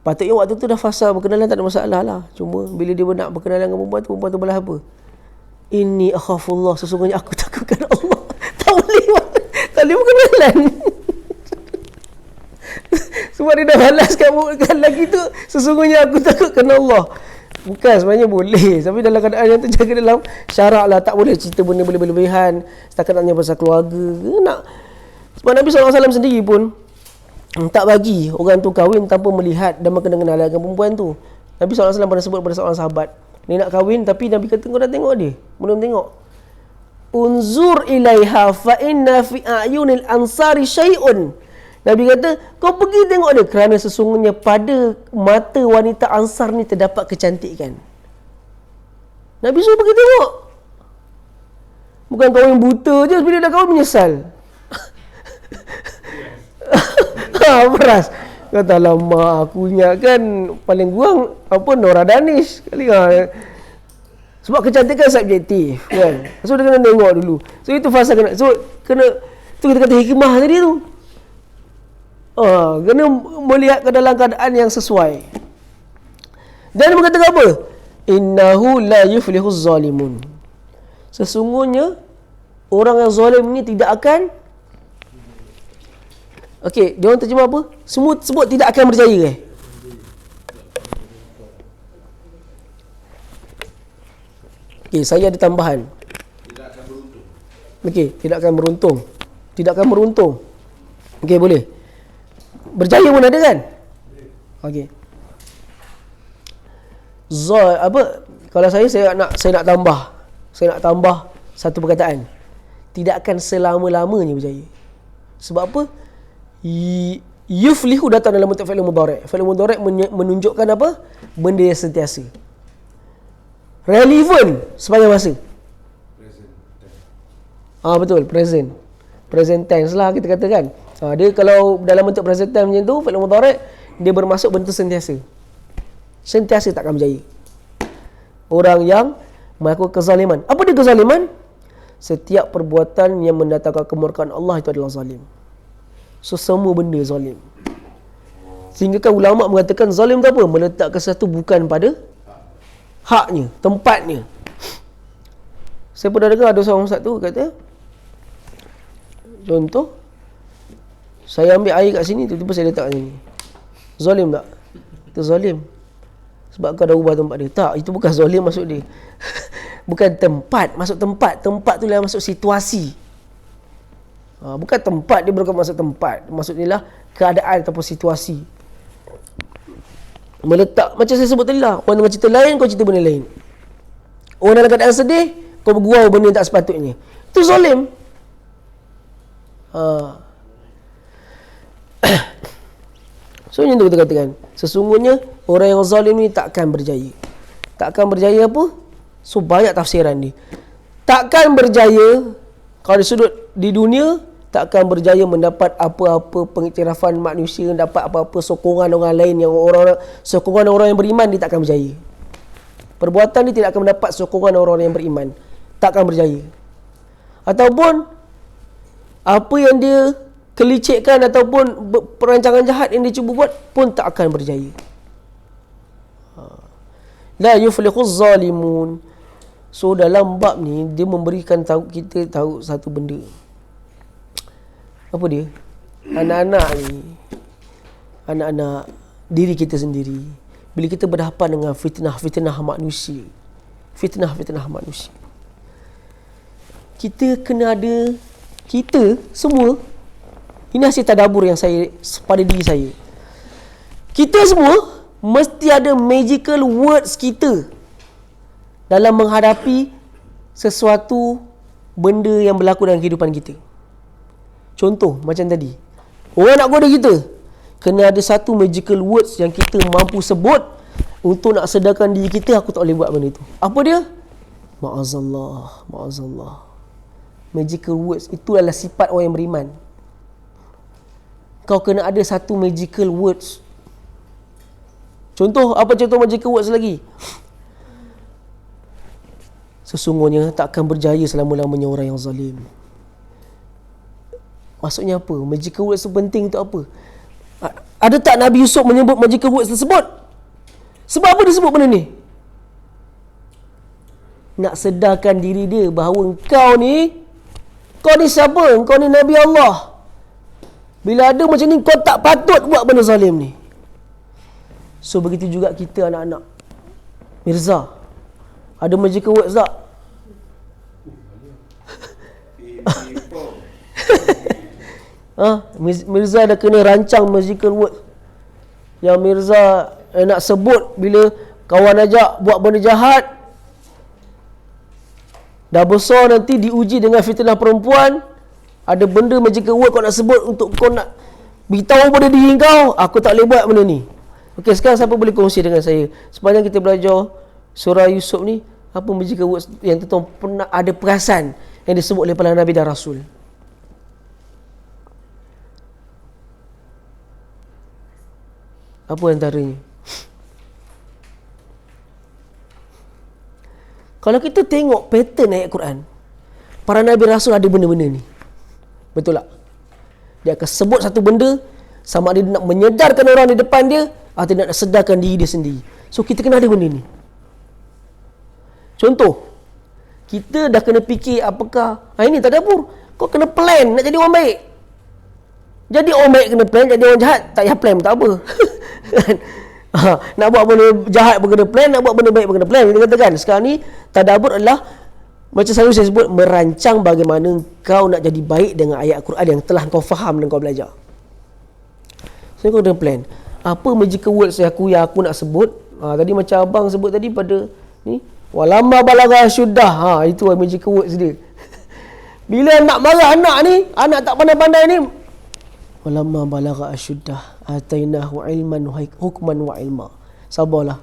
Patutnya waktu tu dah fasa berkenalan, tak ada masalah lah. Cuma bila dia nak berkenalan dengan perempuan tu balas apa? Inni akhafullah, sesungguhnya aku takutkan Allah. Tak boleh berkenalan. Sebab dia dah balaskan lagi tu, sesungguhnya aku takutkan Allah. Bukan, sebenarnya boleh, tapi dalam keadaan yang terjaga dalam syarak lah. Tak boleh cerita benda berlebihan setakat nak tanya pasal keluarga nak. Sebab Nabi SAW sendiri pun tak bagi orang tu kahwin tanpa melihat dan berkenalan dengan perempuan tu. Nabi SAW pernah sebut pada seorang sahabat, dia nak kahwin tapi Nabi kata, kau dah tengok dia? Belum tengok. Unzur ilaiha fa inna fi a'yunil ansari syai'un. Nabi kata, kau pergi tengok dia, kerana sesungguhnya pada mata wanita Ansar ni terdapat kecantikan. Nabi suruh pergi tengok. Bukan kahwin buta je, bila dah kahwin menyesal. Beras. Kata, lama aku ingat kan paling kurang apa, Nora Danish kali lah. Sebab kecantikan subjektif, kan. So dia kena tengok dulu. So itu fasa kena. So kena, tu kita kata hikmah tadi tu. Kena melihat ke dalam keadaan yang sesuai. Dan mengatakan apa? Innahu la yuflihuz zalimun. Sesungguhnya orang yang zalim ni tidak akan, okey, dia orang terjemah apa? Semua sebut tidak akan berjaya. Okey, saya ada tambahan. Tidak akan beruntung. Okey, tidak akan beruntung. Tidak akan beruntung. Okey, boleh. Berjaya pun ada kan? Okey. Apa? Kalau saya nak tambah satu perkataan. Tidak akan selama-lamanya berjaya. Sebab apa? Yuflihu datang dalam bentuk fi'il mudhari'. Fi'il mudhari' menunjukkan apa? Benda yang sentiasa. Relevan sepanjang masa. Present tense. Betul, present tense lah kita katakan. Dia kalau dalam bentuk present tense macam tu, fi'il mudhari', dia bermasuk bentuk sentiasa. Sentiasa takkan berjaya. Orang yang melakukan kezaliman. Apa dia kezaliman? setiap perbuatan yang mendatangkan kemurkaan Allah itu adalah zalim. So semua benda zalim. Sehingga kan ulama mengatakan zalim itu apa? Meletakkan sesuatu bukan pada haknya, tempatnya. Saya pernah dengar ada seorang ustaz tu kata, contoh, saya ambil air kat sini, tiba-tiba saya letak kat sini. Zalim tak? Itu zalim. Sebab kau dah ubah tempat dia. Tak, itu bukan zalim maksud dia. Bukan tempat, masuk tempat. Tempat tu lah masuk situasi. Bukan tempat, dia bukan masuk tempat. Maksudnya lah keadaan ataupun situasi. Meletak, macam saya sebut tadi lah. Orang dengan cerita lain, kau cerita benda lain. Orang dalam keadaan sedih, kau bergurau benda yang tak sepatutnya. Itu zalim. So yang tu kita katakan, sesungguhnya orang yang zalim ni takkan berjaya. Takkan berjaya apa? So banyak tafsiran ni. Takkan berjaya kalau di sudut di dunia, takkan berjaya mendapat apa-apa pengiktirafan manusia, dapat apa-apa sokongan orang lain, yang sokongan orang yang beriman, dia takkan berjaya. Perbuatan dia tidak akan mendapat sokongan orang yang beriman, takkan berjaya. Ataupun apa yang dia kelicikkan ataupun perancangan jahat yang dia cuba buat pun tak akan berjaya. La yuflihuz zalimun. So dalam bab ni dia memberikan tahu kita tahu satu benda. Apa dia? Anak-anak ni, anak-anak diri kita sendiri, bila kita berhadapan dengan fitnah-fitnah manusia, fitnah-fitnah manusia, kita kena ada, kita semua, ini hasil tadabbur yang saya pada diri saya, kita semua mesti ada magical words kita dalam menghadapi sesuatu benda yang berlaku dalam kehidupan kita. Contoh macam tadi, orang nak goda kita, kena ada satu magical words yang kita mampu sebut untuk nak sedarkan diri kita, aku tak boleh buat benda itu. Apa dia? Ma'azallah, ma'azallah. Magical words itu adalah sifat orang yang beriman. Kau kena ada satu magical words. Contoh, apa contoh magical words lagi? Sesungguhnya takkan berjaya selama-lamanya orang yang zalim. Maksudnya apa? Magical words tu penting untuk apa? Ada tak Nabi Yusuf menyebut magical words tersebut? Sebab apa dia sebut benda ni? Nak sedarkan diri dia bahawa kau ni siapa? Kau ni Nabi Allah. Bila ada macam ni, kau tak patut buat benda zalim ni. So begitu juga kita anak-anak Mirza, ada magical words tak? Mirza dah kena rancang magical word yang Mirza nak sebut bila kawan ajak buat benda jahat. Dah besar nanti diuji dengan fitnah perempuan, ada benda magical word kau nak sebut untuk kau nak beritahu pada diri kau, aku tak boleh buat benda ni. Okey, sekarang siapa boleh kongsi dengan saya sepanjang kita belajar surah Yusuf ni, apa magical words yang tuan pernah ada perasan yang disebut oleh para Nabi dan Rasul? Apa antaranya? Kalau kita tengok pattern ayat Quran, para Nabi Rasul ada benda-benda ni. Betul tak? Dia akan sebut satu benda, sama ada dia nak menyedarkan orang di depan dia atau dia nak sedarkan diri dia sendiri. So kita kena ada benda ni. Contoh, kita dah kena fikir apakah ini tadabbur. Kau kena plan nak jadi orang baik. Jadi orang baik kena plan, jadi orang jahat tak payah plan tak apa. Nak buat benda jahat pun kena plan, nak buat benda baik pun kena plan. Kita katakan sekarang ni tadabbur adalah macam selalu saya sebut, merancang bagaimana kau nak jadi baik dengan ayat Quran yang telah kau faham dan kau belajar. So kau kena plan. Apa magical words yang aku nak sebut? Tadi macam abang sebut tadi pada ni, walamma balagha syuddah. Itu magical words dia. Bila nak marah anak ni, anak tak pandai-pandai ni, walamma balagha asyuddah atainahu ilman hukman wa ilma. Sabarlah.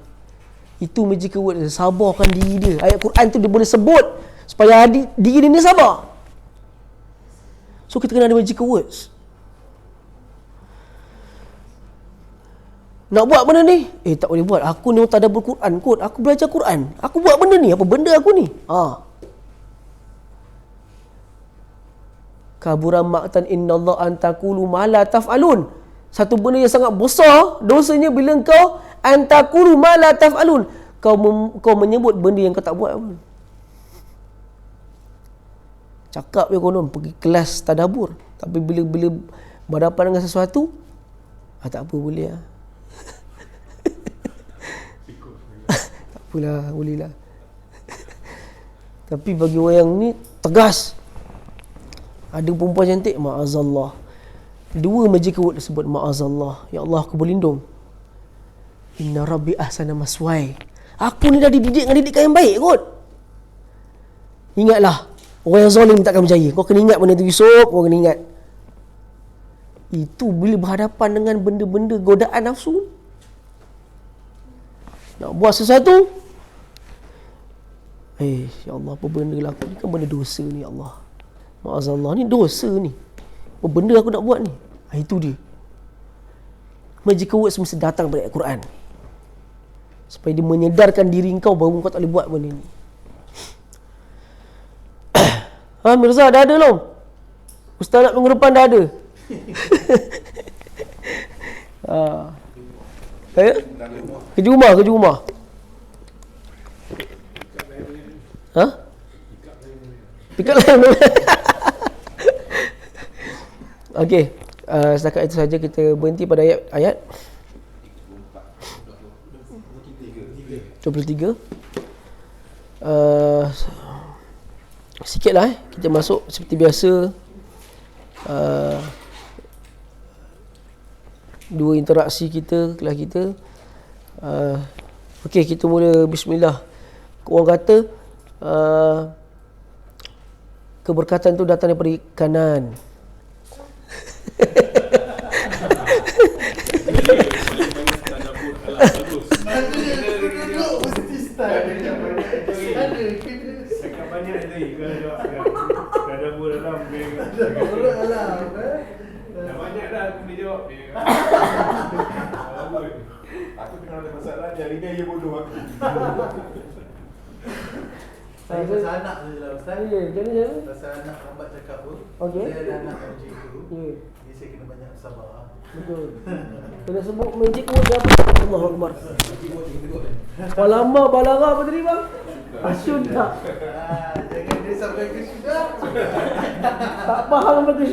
Itu magical word dia. Sabarkan diri dia. Ayat Quran tu dia boleh sebut supaya diri dia ni sabar. So kita kena ada magical words. Nak buat benda ni, tak boleh buat. Aku ni tadabbur Quran kot. Aku belajar Quran. Aku buat benda ni. Apa benda aku ni? Kabura maqtan innallaha an taqulu ma la taf'alun. Satu benda yang sangat besar dosanya bila kau an taqulu ma la taf'alun. Kau menyebut benda yang kau tak buat pun. Cakap je konon pergi kelas tadabbur, tapi bila berhadapan dengan sesuatu, tak apa boleh lah. Tak apalah, boleh lah. Tapi bagi orang yang ni tegas. Ada perempuan cantik, ma'azallah. 2 magical word tersebut, ma'azallah. Ya Allah, aku berlindung. Inna rabbi ahsana maswai. Aku ni dah dididik dengan didikan yang baik kot. Ingatlah, orang yang zalim takkan percaya. Kau kena ingat benda tu esok, kau kena ingat. Itu bila berhadapan dengan benda-benda godaan nafsu. Nak buat sesuatu, ya Allah, apa benda laku ni kan benda dosa ni, ya Allah. Ma'azallah, ni dosa ni. Apa benda aku nak buat ni? Itu dia. Magical words mesti datang dari Al-Quran. Supaya dia menyedarkan diri kau bahawa kau tak boleh buat benda ni. Mirza, dah ada belum? Ustaz nak minggu depan dah ada. Kerja rumah. Pick up line. Okey, setakat itu saja kita berhenti pada ayat 23. Sikitlah kita masuk seperti biasa. 2 interaksi kita, kelas kita. Okey, kita mula bismillah. Orang kata keberkatan tu datang daripada kanan. Aku tengah ada masalah, jari dia bodoh aku. Saya pasal anak saja lah Ustaz. Jadi Pasal anak lambat cakap pun. Okey. Saya ada anak yang cikgu. Ya. Jadi saya kena banyak sabar. Betul. Kena sebut magic word dia apa? Allahu Akbar. Walama balara apa tadi bang? Asyuda. Jangan dia sampai ke sudah. Tak faham apa ke